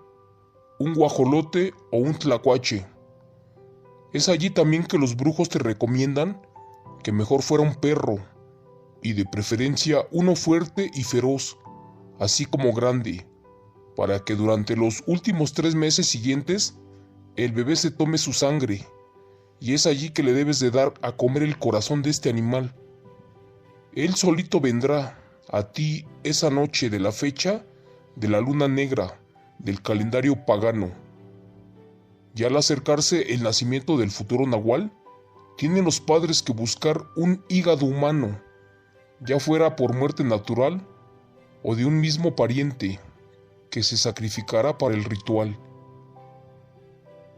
un guajolote o un tlacuache. Es allí también que los brujos te recomiendan que mejor fuera un perro, y de preferencia uno fuerte y feroz, así como grande, para que durante los últimos 3 meses siguientes el bebé se tome su sangre, y es allí que le debes de dar a comer el corazón de este animal. Él solito vendrá a ti esa noche de la fecha de la luna negra del calendario pagano. Y al acercarse el nacimiento del futuro nahual, tienen los padres que buscar un hígado humano, ya fuera por muerte natural o de un mismo pariente, que se sacrificará para el ritual.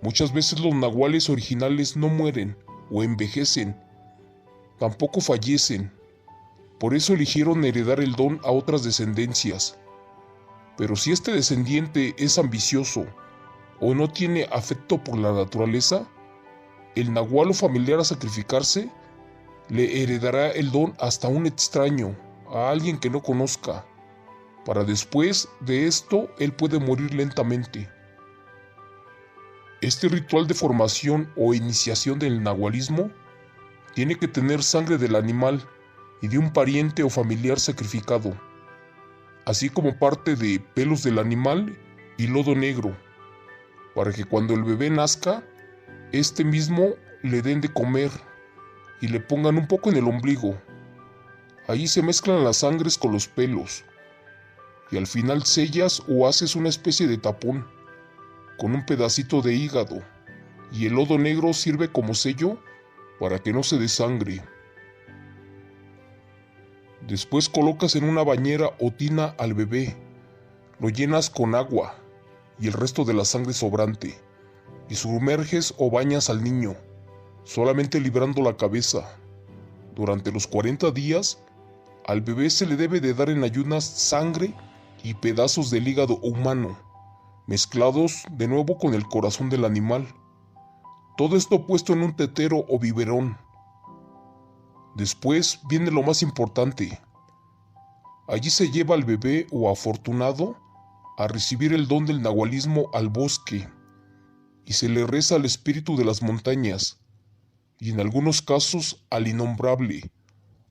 Muchas veces los nahuales originales no mueren o envejecen, tampoco fallecen. Por eso eligieron heredar el don a otras descendencias. Pero si este descendiente es ambicioso o no tiene afecto por la naturaleza, el nahual o familiar a sacrificarse le heredará el don hasta un extraño, a alguien que no conozca, para después de esto él puede morir lentamente. Este ritual de formación o iniciación del nahualismo tiene que tener sangre del animal y de un pariente o familiar sacrificado, así como parte de pelos del animal y lodo negro, para que cuando el bebé nazca, este mismo le den de comer y le pongan un poco en el ombligo. Allí se mezclan las sangres con los pelos, y al final sellas o haces una especie de tapón con un pedacito de hígado, y el lodo negro sirve como sello para que no se desangre. Después colocas en una bañera o tina al bebé, lo llenas con agua y el resto de la sangre sobrante, y sumerges o bañas al niño, solamente librando la cabeza. Durante los 40 días, al bebé se le debe de dar en ayunas sangre y pedazos del hígado humano, mezclados de nuevo con el corazón del animal. Todo esto puesto en un tetero o biberón. Después viene lo más importante. Allí se lleva al bebé o afortunado a recibir el don del nahualismo al bosque, y se le reza al espíritu de las montañas, y en algunos casos al innombrable,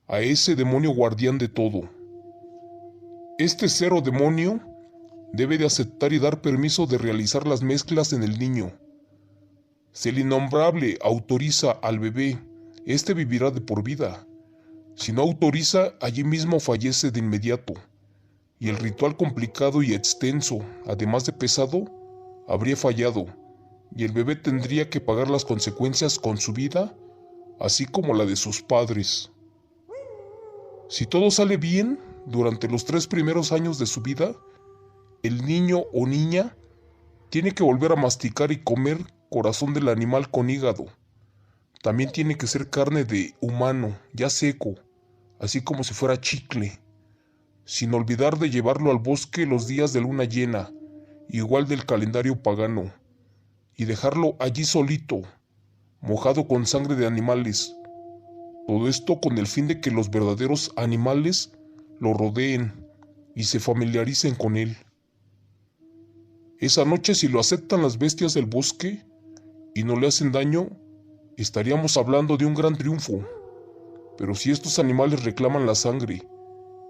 a ese demonio guardián de todo. Este ser o demonio debe de aceptar y dar permiso de realizar las mezclas en el niño. Si el innombrable autoriza al bebé, este vivirá de por vida. Si no autoriza, allí mismo fallece de inmediato. Y el ritual complicado y extenso, además de pesado, habría fallado, y el bebé tendría que pagar las consecuencias con su vida, así como la de sus padres. Si todo sale bien, durante los 3 primeros años de su vida, el niño o niña tiene que volver a masticar y comer corazón del animal con hígado. También tiene que ser carne de humano, ya seco, así como si fuera chicle, sin olvidar de llevarlo al bosque los días de luna llena, igual del calendario pagano, y dejarlo allí solito, mojado con sangre de animales. Todo esto con el fin de que los verdaderos animales lo rodeen y se familiaricen con él. Esa noche, si lo aceptan las bestias del bosque y no le hacen daño, estaríamos hablando de un gran triunfo. Pero si estos animales reclaman la sangre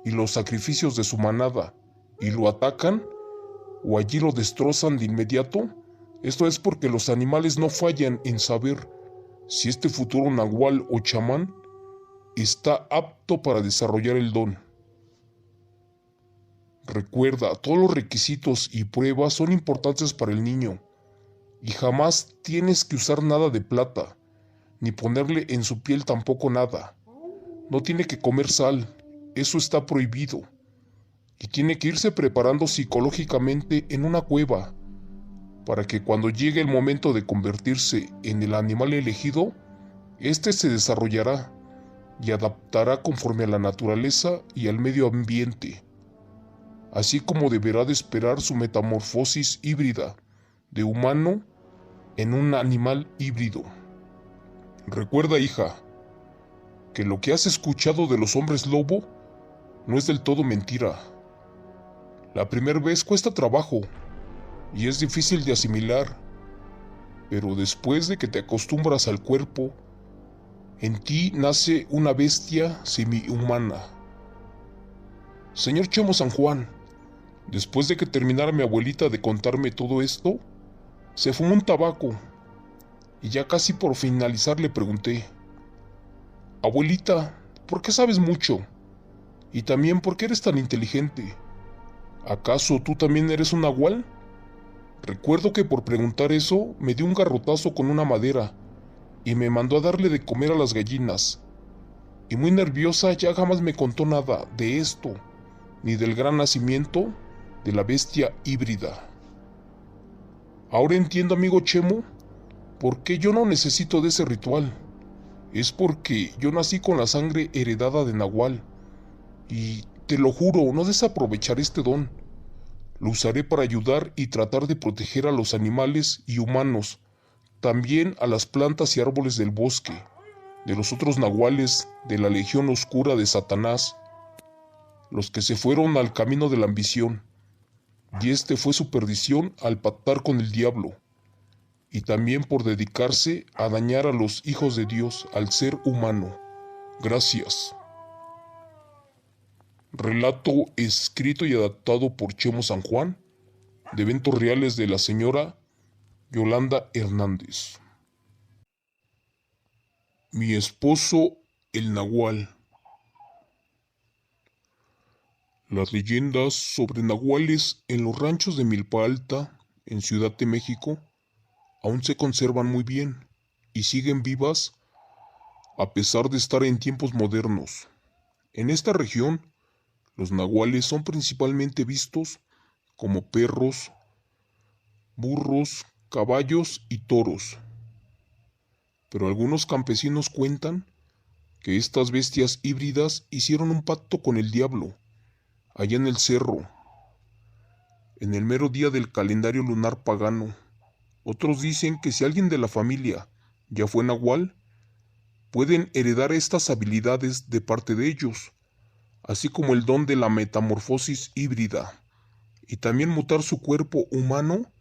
y los sacrificios de su manada y lo atacan, o allí lo destrozan de inmediato, esto es porque los animales no fallan en saber si este futuro nahual o chamán está apto para desarrollar el don. Recuerda, todos los requisitos y pruebas son importantes para el niño, y jamás tienes que usar nada de plata, ni ponerle en su piel tampoco nada. No tiene que comer sal, eso está prohibido, y tiene que irse preparando psicológicamente en una cueva, para que cuando llegue el momento de convertirse en el animal elegido, éste se desarrollará y adaptará conforme a la naturaleza y al medio ambiente. así como deberá de esperar su metamorfosis híbrida de humano en un animal híbrido. Recuerda, hija, que lo que has escuchado de los hombres lobo no es del todo mentira. La primera vez cuesta trabajo y es difícil de asimilar, pero después de que te acostumbras al cuerpo, en ti nace una bestia semi-humana. Señor Chemo San Juan, después de que terminara mi abuelita de contarme todo esto, se fumó un tabaco y ya casi por finalizar le pregunté: Abuelita, ¿por qué sabes mucho? Y también, ¿por qué eres tan inteligente? ¿Acaso tú también eres un nahual? Recuerdo que por preguntar eso me dio un garrotazo con una madera y me mandó a darle de comer a las gallinas. Y muy nerviosa ya jamás me contó nada de esto, ni del gran nacimiento de la bestia híbrida. Ahora entiendo, amigo Chemo, por qué yo no necesito de ese ritual. Es porque yo nací con la sangre heredada de Nahual. Y te lo juro, no desaprovecharé este don. Lo usaré para ayudar y tratar de proteger a los animales y humanos, también a las plantas y árboles del bosque, de los otros nahuales de la legión oscura de Satanás, los que se fueron al camino de la ambición, y este fue su perdición al pactar con el diablo, y también por dedicarse a dañar a los hijos de Dios, al ser humano. Gracias. Relato escrito y adaptado por Chemo San Juan, de eventos reales de la señora Yolanda Hernández. Mi esposo, el Nahual. Las leyendas sobre nahuales en los ranchos de Milpa Alta, en Ciudad de México, aún se conservan muy bien y siguen vivas a pesar de estar en tiempos modernos. En esta región, los nahuales son principalmente vistos como perros, burros, caballos y toros. Pero algunos campesinos cuentan que estas bestias híbridas hicieron un pacto con el diablo, allá en el cerro, en el mero día del calendario lunar pagano. Otros dicen que si alguien de la familia ya fue nahual, pueden heredar estas habilidades de parte de ellos, así como el don de la metamorfosis híbrida, y también mutar su cuerpo humano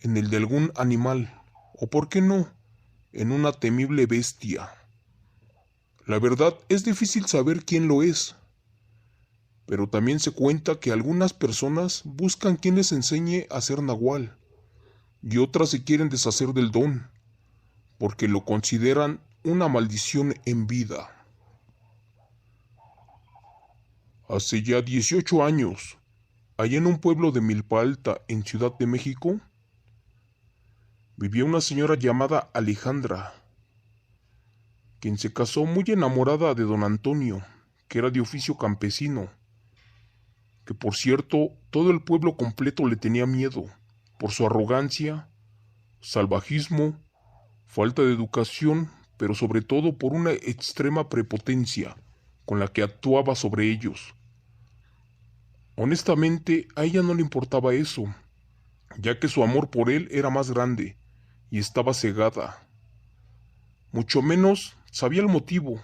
en el de algún animal, o por qué no, en una temible bestia. La verdad es difícil saber quién lo es, pero también se cuenta que algunas personas buscan quien les enseñe a ser nahual, y otras se quieren deshacer del don, porque lo consideran una maldición en vida. Hace ya 18 años, allá en un pueblo de Milpa Alta, en Ciudad de México, vivía una señora llamada Alejandra, quien se casó muy enamorada de don Antonio, que era de oficio campesino, que por cierto todo el pueblo completo le tenía miedo, por su arrogancia, salvajismo, falta de educación, pero sobre todo por una extrema prepotencia con la que actuaba sobre ellos. Honestamente, a ella no le importaba eso, ya que su amor por él era más grande y estaba cegada. Mucho menos sabía el motivo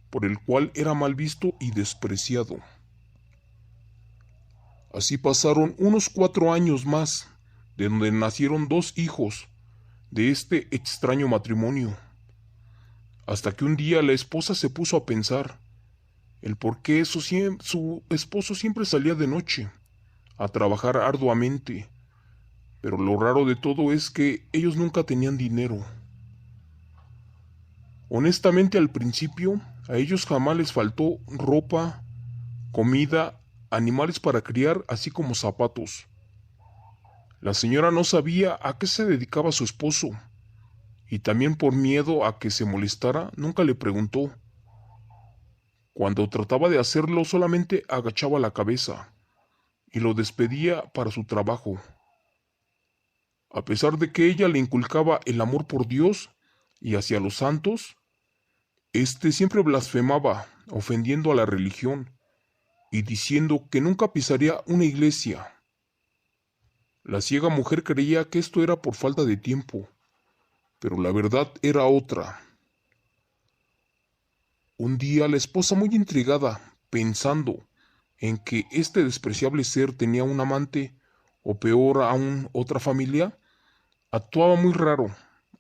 por el cual era mal visto y despreciado. Así pasaron unos 4 años más, de donde nacieron 2 hijos de este extraño matrimonio, hasta que un día la esposa se puso a pensar el por qué su esposo siempre salía de noche a trabajar arduamente, pero lo raro de todo es que ellos nunca tenían dinero. Honestamente, al principio a ellos jamás les faltó ropa, comida, animales para criar, así como zapatos. La señora no sabía a qué se dedicaba su esposo, y también por miedo a que se molestara, nunca le preguntó. Cuando trataba de hacerlo, solamente agachaba la cabeza y lo despedía para su trabajo. A pesar de que ella le inculcaba el amor por Dios y hacia los santos, este siempre blasfemaba, ofendiendo a la religión, y diciendo que nunca pisaría una iglesia. La ciega mujer creía que esto era por falta de tiempo, pero la verdad era otra. Un día la esposa, muy intrigada, pensando en que este despreciable ser tenía un amante, o peor aún otra familia, actuaba muy raro,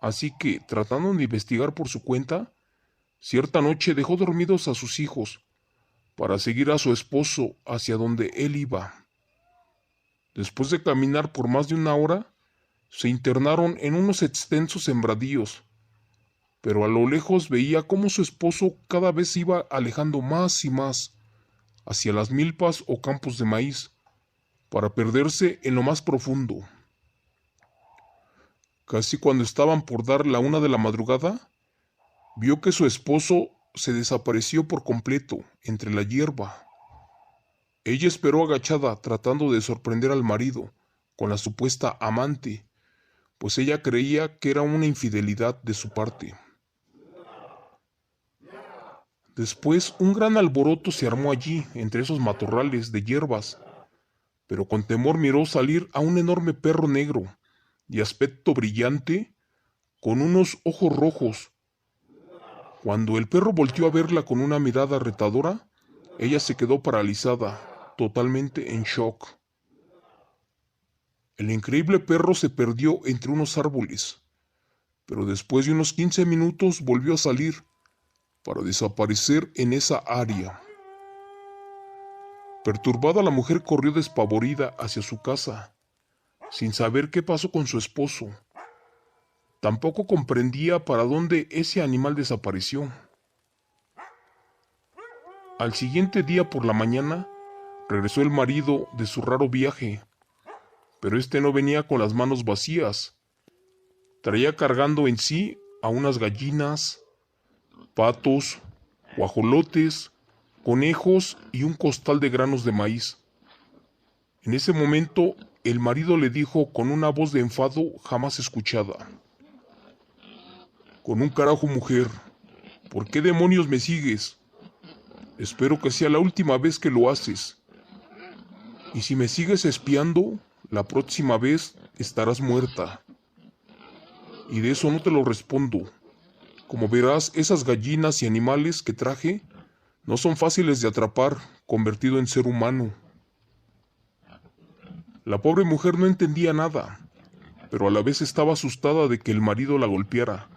así que, tratando de investigar por su cuenta, cierta noche dejó dormidos a sus hijos para seguir a su esposo hacia donde él iba. Después de caminar por más de una hora, se internaron en unos extensos sembradíos, pero a lo lejos veía cómo su esposo cada vez se iba alejando más y más hacia las milpas o campos de maíz, para perderse en lo más profundo. Casi cuando estaban por dar la 1 de la madrugada, vio que su esposo se desapareció por completo entre la hierba. Ella esperó agachada, tratando de sorprender al marido con la supuesta amante, pues ella creía que era una infidelidad de su parte. Después, un gran alboroto se armó allí, entre esos matorrales de hierbas, pero con temor miró salir a un enorme perro negro, de aspecto brillante, con unos ojos rojos. Cuando el perro volteó a verla con una mirada retadora, ella se quedó paralizada, totalmente en shock. El increíble perro se perdió entre unos árboles, pero después de unos 15 minutos volvió a salir, para desaparecer en esa área. Perturbada, la mujer corrió despavorida hacia su casa, sin saber qué pasó con su esposo. Tampoco comprendía para dónde ese animal desapareció. Al siguiente día por la mañana, regresó el marido de su raro viaje, pero este no venía con las manos vacías. Traía cargando en sí a unas gallinas, patos, guajolotes, conejos y un costal de granos de maíz. En ese momento, el marido le dijo con una voz de enfado jamás escuchada: «Con un carajo, mujer, ¿por qué demonios me sigues? Espero que sea la última vez que lo haces. Y si me sigues espiando, la próxima vez estarás muerta. Y de eso no te lo respondo. Como verás, esas gallinas y animales que traje no son fáciles de atrapar convertido en ser humano». La pobre mujer no entendía nada, pero a la vez estaba asustada de que el marido la golpeara.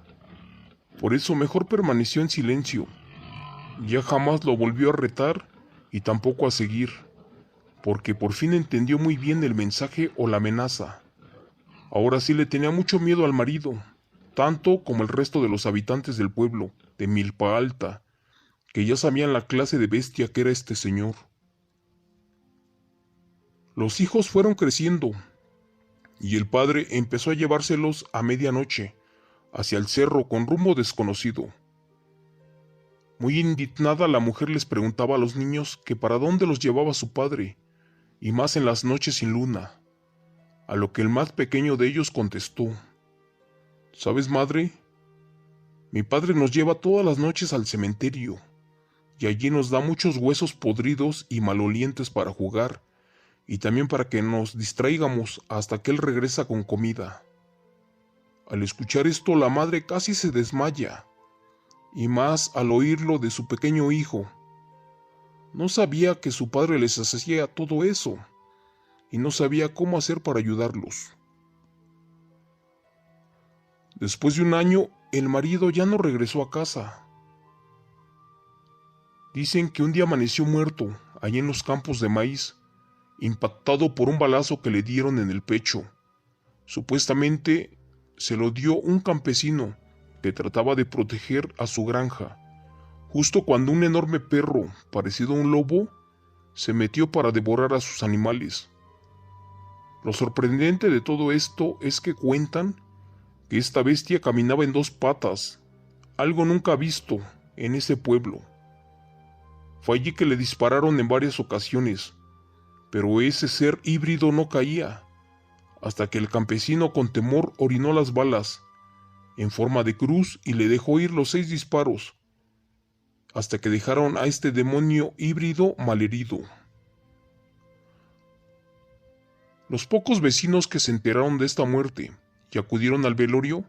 Por eso mejor permaneció en silencio. Ya jamás lo volvió a retar y tampoco a seguir, porque por fin entendió muy bien el mensaje o la amenaza. Ahora sí le tenía mucho miedo al marido, tanto como el resto de los habitantes del pueblo de Milpa Alta, que ya sabían la clase de bestia que era este señor. Los hijos fueron creciendo, y el padre empezó a llevárselos a medianoche, hacia el cerro con rumbo desconocido. Muy indignada, la mujer les preguntaba a los niños que para dónde los llevaba su padre, y más en las noches sin luna, a lo que el más pequeño de ellos contestó: «¿Sabes, madre? Mi padre nos lleva todas las noches al cementerio, y allí nos da muchos huesos podridos y malolientes para jugar, y también para que nos distraigamos hasta que él regresa con comida». Al escuchar esto, la madre casi se desmaya, y más al oírlo de su pequeño hijo. No sabía que su padre les hacía todo eso, y no sabía cómo hacer para ayudarlos. Después de un año, el marido ya no regresó a casa. Dicen que un día amaneció muerto, allí en los campos de maíz, impactado por un balazo que le dieron en el pecho. Supuestamente se lo dio un campesino que trataba de proteger a su granja, justo cuando un enorme perro, parecido a un lobo, se metió para devorar a sus animales. Lo sorprendente de todo esto es que cuentan que esta bestia caminaba en 2 patas, algo nunca visto en ese pueblo. Fue allí que le dispararon en varias ocasiones, pero ese ser híbrido no caía, hasta que el campesino con temor orinó las balas en forma de cruz y le dejó ir los 6 disparos, hasta que dejaron a este demonio híbrido malherido. Los pocos vecinos que se enteraron de esta muerte y acudieron al velorio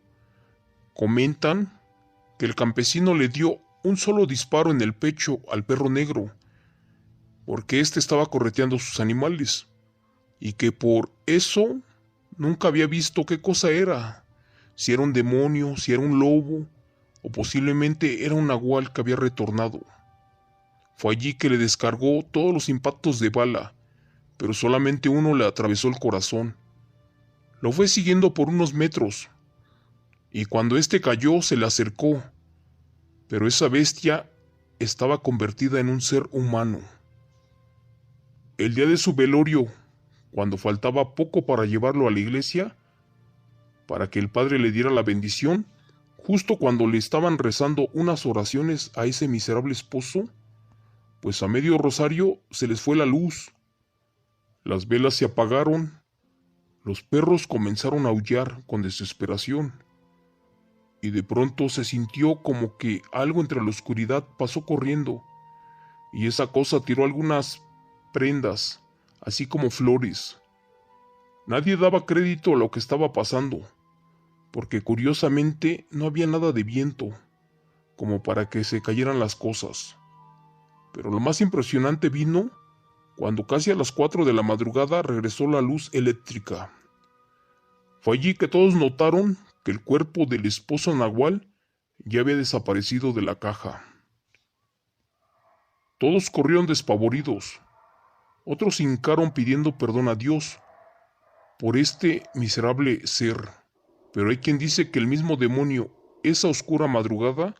comentan que el campesino le dio un solo disparo en el pecho al perro negro, porque éste estaba correteando sus animales, y que por eso nunca había visto qué cosa era, si era un demonio, si era un lobo, o posiblemente era un nahual que había retornado. Fue allí que le descargó todos los impactos de bala, pero solamente uno le atravesó el corazón. Lo fue siguiendo por unos metros, y cuando éste cayó se le acercó, pero esa bestia estaba convertida en un ser humano. El día de su velorio, cuando faltaba poco para llevarlo a la iglesia, para que el padre le diera la bendición, justo cuando le estaban rezando unas oraciones a ese miserable esposo, pues a medio rosario se les fue la luz. Las velas se apagaron, los perros comenzaron a aullar con desesperación, y de pronto se sintió como que algo entre la oscuridad pasó corriendo, y esa cosa tiró algunas prendas, así como flores. Nadie daba crédito a lo que estaba pasando, porque curiosamente no había nada de viento, como para que se cayeran las cosas. Pero lo más impresionante vino cuando casi a las 4 de la madrugada regresó la luz eléctrica. Fue allí que todos notaron que el cuerpo del esposo nahual ya había desaparecido de la caja. Todos corrieron despavoridos. Otros se hincaron pidiendo perdón a Dios por este miserable ser. Pero hay quien dice que el mismo demonio, esa oscura madrugada,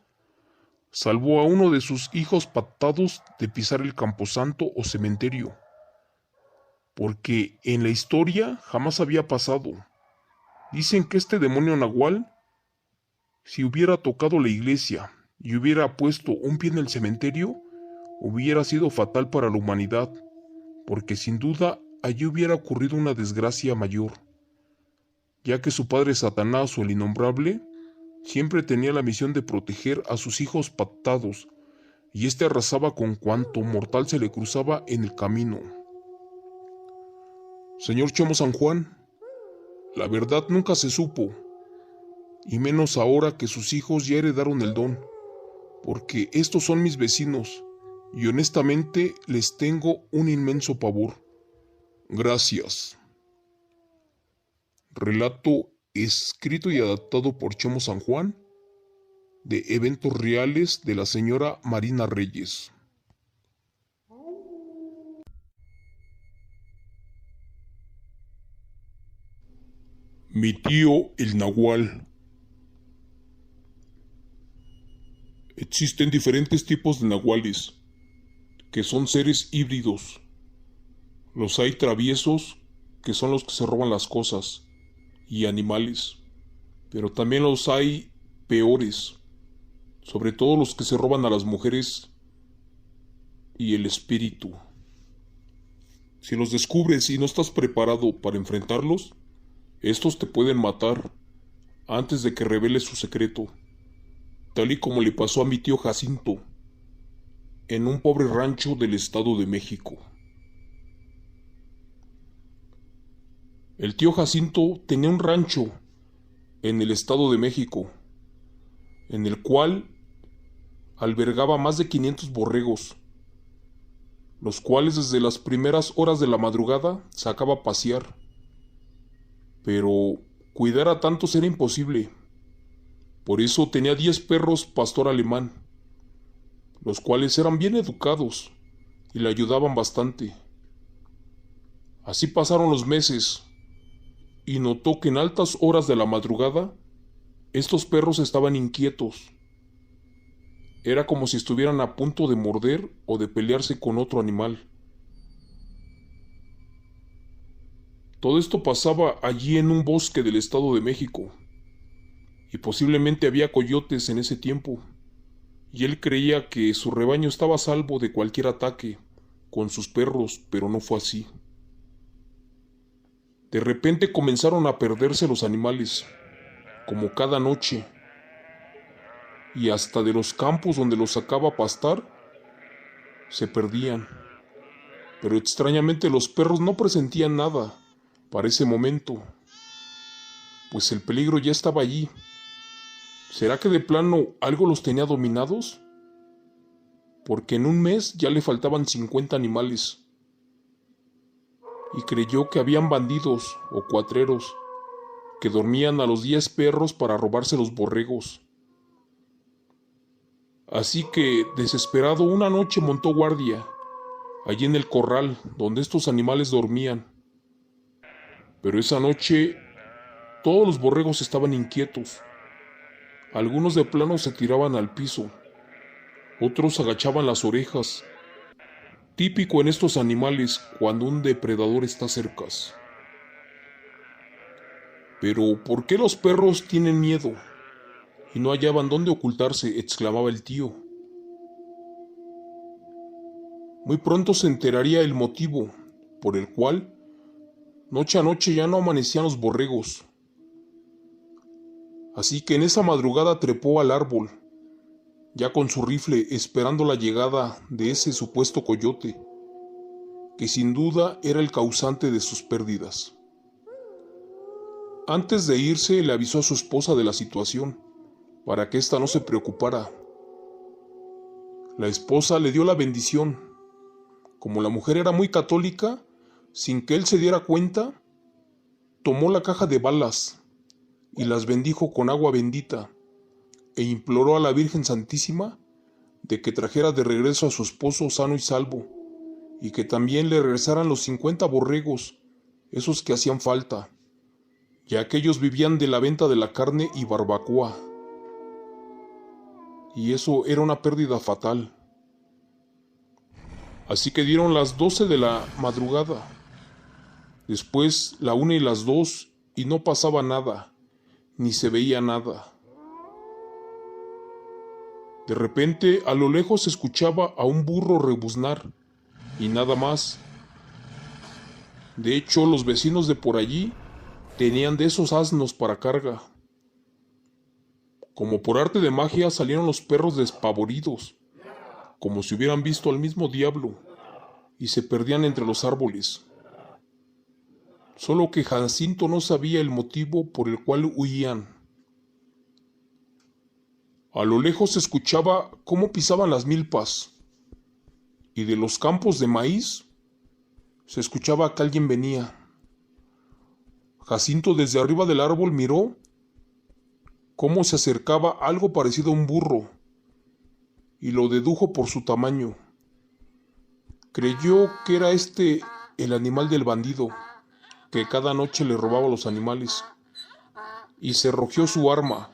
salvó a uno de sus hijos pactados de pisar el camposanto o cementerio, porque en la historia jamás había pasado. Dicen que este demonio nahual, si hubiera tocado la iglesia y hubiera puesto un pie en el cementerio, hubiera sido fatal para la humanidad, porque sin duda allí hubiera ocurrido una desgracia mayor, ya que su padre Satanás o el innombrable siempre tenía la misión de proteger a sus hijos pactados, y éste arrasaba con cuanto mortal se le cruzaba en el camino. Señor Chemo San Juan, la verdad nunca se supo, y menos ahora que sus hijos ya heredaron el don, porque estos son mis vecinos, y honestamente les tengo un inmenso pavor. Gracias. Relato escrito y adaptado por Chemo San Juan, de eventos reales de la señora Marina Reyes. Mi tío el Nahual. Existen diferentes tipos de nahuales, que son seres híbridos. Los hay traviesos, que son los que se roban las cosas, y animales. Pero también los hay peores, sobre todo los que se roban a las mujeres y el espíritu. Si los descubres y no estás preparado para enfrentarlos, estos te pueden matar antes de que reveles su secreto, tal y como le pasó a mi tío Jacinto en un pobre rancho del Estado de México. El tío Jacinto tenía un rancho en el Estado de México, en el cual albergaba más de 500 borregos, los cuales desde las primeras horas de la madrugada sacaba a pasear. Pero cuidar a tantos era imposible. Por eso tenía 10 perros pastor alemán, los cuales eran bien educados y le ayudaban bastante. Así pasaron los meses, y notó que en altas horas de la madrugada, estos perros estaban inquietos. Era como si estuvieran a punto de morder o de pelearse con otro animal. Todo esto pasaba allí en un bosque del Estado de México, y posiblemente había coyotes en ese tiempo, y él creía que su rebaño estaba a salvo de cualquier ataque con sus perros, pero no fue así. De repente comenzaron a perderse los animales, como cada noche, y hasta de los campos donde los sacaba a pastar, se perdían. Pero extrañamente los perros no presentían nada, para ese momento, pues el peligro ya estaba allí. ¿Será que de plano algo los tenía dominados? Porque en un mes ya le faltaban 50 animales. Y creyó que habían bandidos o cuatreros que dormían a los 10 perros para robarse los borregos. Así que, desesperado, una noche montó guardia, allí en el corral donde estos animales dormían. Pero esa noche, todos los borregos estaban inquietos. Algunos de plano se tiraban al piso, otros agachaban las orejas, típico en estos animales cuando un depredador está cerca. Pero, ¿por qué los perros tienen miedo? Y no hallaban dónde ocultarse, exclamaba el tío. Muy pronto se enteraría el motivo por el cual noche a noche ya no amanecían los borregos. Así que en esa madrugada trepó al árbol, ya con su rifle esperando la llegada de ese supuesto coyote, que sin duda era el causante de sus pérdidas. Antes de irse le avisó a su esposa de la situación, para que ésta no se preocupara. La esposa le dio la bendición. Como la mujer era muy católica, sin que él se diera cuenta, tomó la caja de balas y las bendijo con agua bendita e imploró a la Virgen Santísima de que trajera de regreso a su esposo sano y salvo y que también le regresaran los 50 borregos, esos que hacían falta, ya que ellos vivían de la venta de la carne y barbacoa. Y eso era una pérdida fatal. Así que dieron las 12 de la madrugada, después la 1 y las 2, y no pasaba nada, ni se veía nada. De repente, a lo lejos se escuchaba a un burro rebuznar, y nada más. De hecho, los vecinos de por allí tenían de esos asnos para carga. Como por arte de magia salieron los perros despavoridos, como si hubieran visto al mismo diablo, y se perdían entre los árboles. Solo que Jacinto no sabía el motivo por el cual huían. A lo lejos se escuchaba cómo pisaban las milpas, y de los campos de maíz se escuchaba que alguien venía. Jacinto desde arriba del árbol miró cómo se acercaba algo parecido a un burro, y lo dedujo por su tamaño. Creyó que era el animal del bandido, que cada noche le robaba los animales, y se rogió su arma,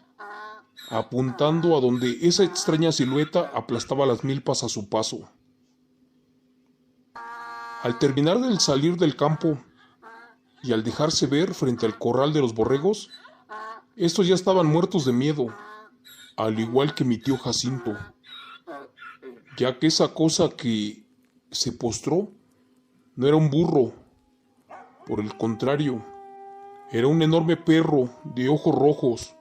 apuntando a donde esa extraña silueta aplastaba las milpas a su paso. Al terminar de salir del campo y al dejarse ver frente al corral de los borregos, estos ya estaban muertos de miedo, al igual que mi tío Jacinto, ya que esa cosa que se postró no era un burro, por el contrario, era un enorme perro de ojos rojos,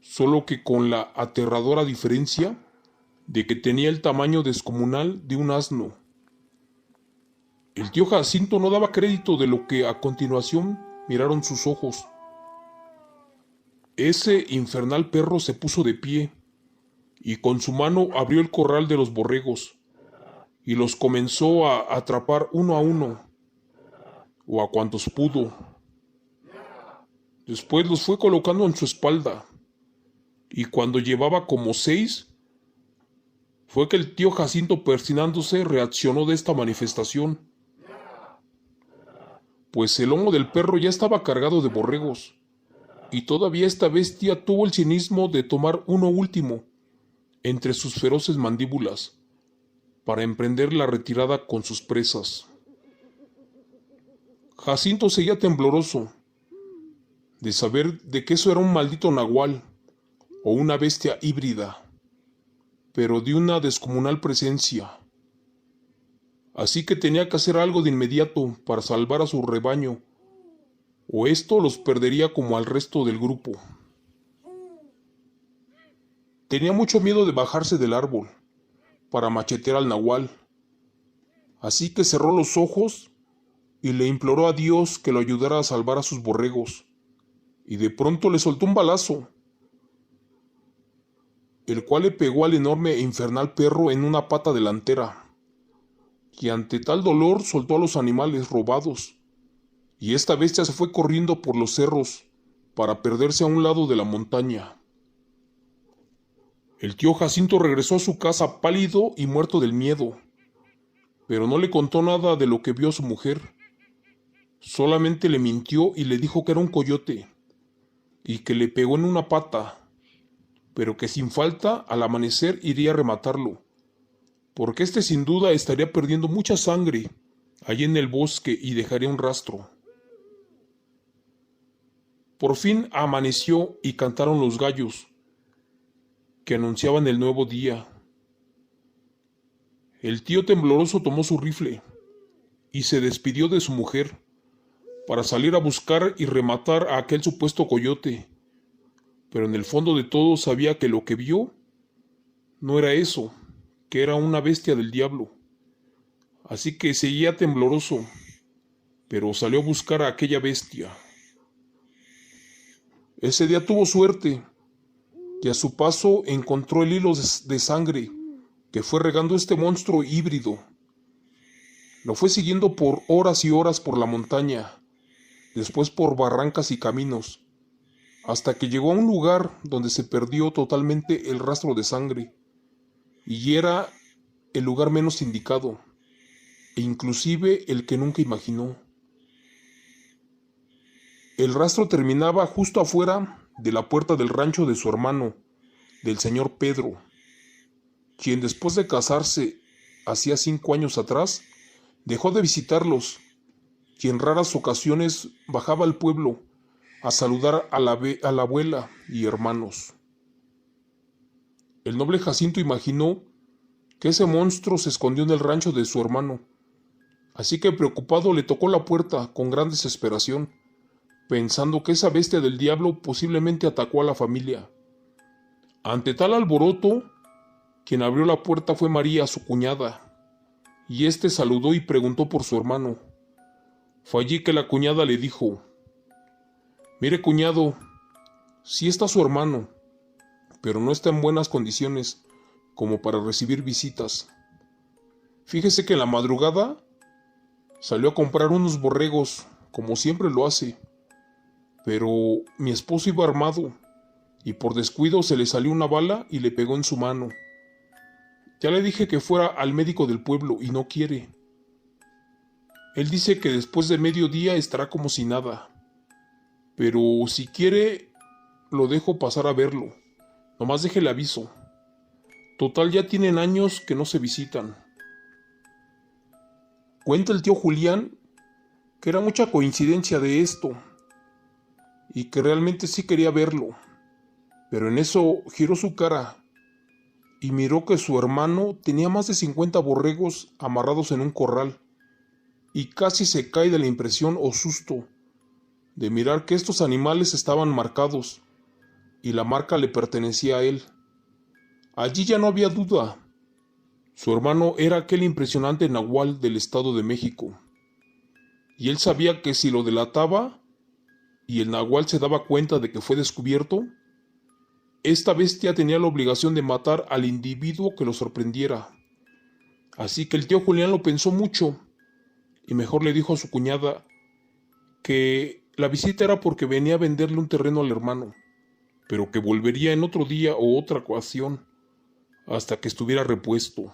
solo que con la aterradora diferencia de que tenía el tamaño descomunal de un asno. El tío Jacinto no daba crédito de lo que a continuación miraron sus ojos. Ese infernal perro se puso de pie y con su mano abrió el corral de los borregos y los comenzó a atrapar uno a uno, o a cuantos pudo. Después los fue colocando en su espalda, y cuando llevaba como 6, fue que el tío Jacinto, persignándose, reaccionó de esta manifestación, pues el lomo del perro ya estaba cargado de borregos, y todavía esta bestia tuvo el cinismo de tomar uno último entre sus feroces mandíbulas para emprender la retirada con sus presas. Jacinto seguía tembloroso de saber de que eso era un maldito nahual o una bestia híbrida, pero de una descomunal presencia. Así que tenía que hacer algo de inmediato para salvar a su rebaño, o esto los perdería como al resto del grupo. Tenía mucho miedo de bajarse del árbol para machetear al nahual, así que cerró los ojos y le imploró a Dios que lo ayudara a salvar a sus borregos, y de pronto le soltó un balazo, el cual le pegó al enorme e infernal perro en una pata delantera, y ante tal dolor soltó a los animales robados, y esta bestia se fue corriendo por los cerros para perderse a un lado de la montaña. El tío Jacinto regresó a su casa pálido y muerto del miedo, pero no le contó nada de lo que vio a su mujer. Solamente le mintió y le dijo que era un coyote, y que le pegó en una pata, pero que sin falta al amanecer iría a rematarlo, porque este sin duda estaría perdiendo mucha sangre allí en el bosque y dejaría un rastro. Por fin amaneció y cantaron los gallos, que anunciaban el nuevo día. El tío tembloroso tomó su rifle y se despidió de su mujer para salir a buscar y rematar a aquel supuesto coyote, pero en el fondo de todo sabía que lo que vio no era eso, que era una bestia del diablo. Así que seguía tembloroso, pero salió a buscar a aquella bestia. Ese día tuvo suerte, y a su paso encontró el hilo de sangre que fue regando este monstruo híbrido. Lo fue siguiendo por horas y horas por la montaña, después por barrancas y caminos, hasta que llegó a un lugar donde se perdió totalmente el rastro de sangre, y era el lugar menos indicado, e inclusive el que nunca imaginó. El rastro terminaba justo afuera de la puerta del rancho de su hermano, del señor Pedro, quien después de casarse hacía 5 años atrás, dejó de visitarlos, y en raras ocasiones bajaba al pueblo a saludar a la abuela y hermanos. El noble Jacinto imaginó que ese monstruo se escondió en el rancho de su hermano, así que preocupado le tocó la puerta con gran desesperación, pensando que esa bestia del diablo posiblemente atacó a la familia. Ante tal alboroto, quien abrió la puerta fue María, su cuñada, y éste saludó y preguntó por su hermano. Fue allí que la cuñada le dijo: «Mire, cuñado, sí está su hermano, pero no está en buenas condiciones como para recibir visitas. Fíjese que en la madrugada salió a comprar unos borregos, como siempre lo hace, pero mi esposo iba armado, y por descuido se le salió una bala y le pegó en su mano. Ya le dije que fuera al médico del pueblo y no quiere. Él dice que después de mediodía estará como si nada, pero si quiere lo dejo pasar a verlo, nomás deje el aviso. Total, ya tienen años que no se visitan». Cuenta el tío Julián que era mucha coincidencia de esto, y que realmente sí quería verlo, pero en eso giró su cara y miró que su hermano tenía más de 50 borregos amarrados en un corral, y casi se cae de la impresión o susto de mirar que estos animales estaban marcados, y la marca le pertenecía a él. Allí ya no había duda. Su hermano era aquel impresionante nahual del Estado de México, y él sabía que si lo delataba y el nahual se daba cuenta de que fue descubierto, esta bestia tenía la obligación de matar al individuo que lo sorprendiera. Así que el tío Julián lo pensó mucho, y mejor le dijo a su cuñada que la visita era porque venía a venderle un terreno al hermano, pero que volvería en otro día o otra ocasión, hasta que estuviera repuesto.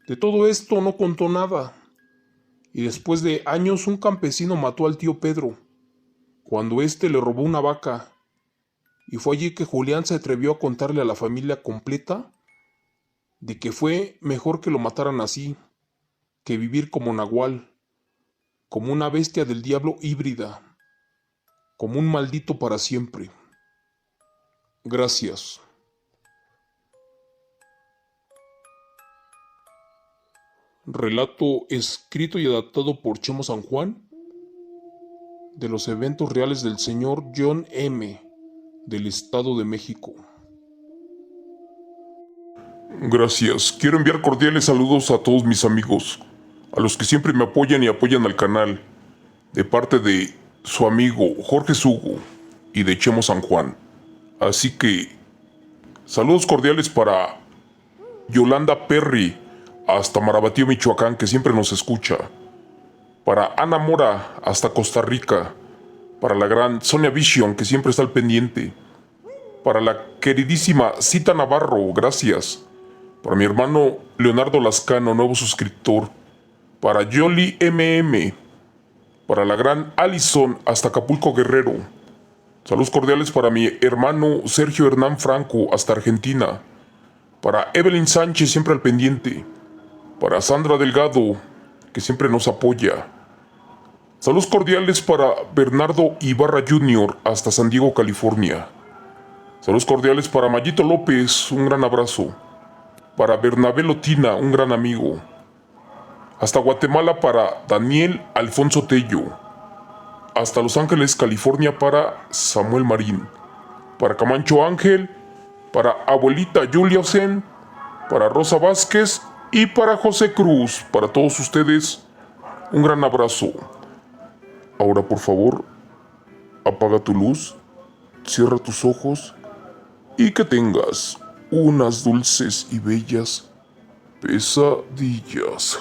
De todo esto no contó nada, y después de años un campesino mató al tío Pedro, cuando éste le robó una vaca, y fue allí que Julián se atrevió a contarle a la familia completa de que fue mejor que lo mataran así, que vivir como nahual, como una bestia del diablo híbrida, como un maldito para siempre. Gracias. Relato escrito y adaptado por Chemo San Juan, de los eventos reales del señor John M., del Estado de México. Gracias. Quiero enviar cordiales saludos a todos mis amigos, a los que siempre me apoyan y apoyan al canal, de parte de su amigo Jorge Sugo y de Chemo San Juan. Así que, saludos cordiales para Yolanda Perry, hasta Marabatío, Michoacán, que siempre nos escucha. Para Ana Mora, hasta Costa Rica. Para la gran Sonia Vision, que siempre está al pendiente. Para la queridísima Cita Navarro, gracias. Para mi hermano Leonardo Lascano, nuevo suscriptor. Para Yoli MM. Para la gran Allison, hasta Acapulco, Guerrero. Saludos cordiales para mi hermano Sergio Hernán Franco, hasta Argentina. Para Evelyn Sánchez, siempre al pendiente. Para Sandra Delgado, que siempre nos apoya. Saludos cordiales para Bernardo Ibarra Jr., hasta San Diego, California. Saludos cordiales para Mayito López, un gran abrazo. Para Bernabé Lotina, un gran amigo. Hasta Guatemala para Daniel Alfonso Tello. Hasta Los Ángeles, California para Samuel Marín. Para Camacho Ángel. Para Abuelita Julia Osen. Para Rosa Vázquez. Y para José Cruz. Para todos ustedes, un gran abrazo. Ahora, por favor, apaga tu luz, cierra tus ojos y que tengas unas dulces y bellas pesadillas.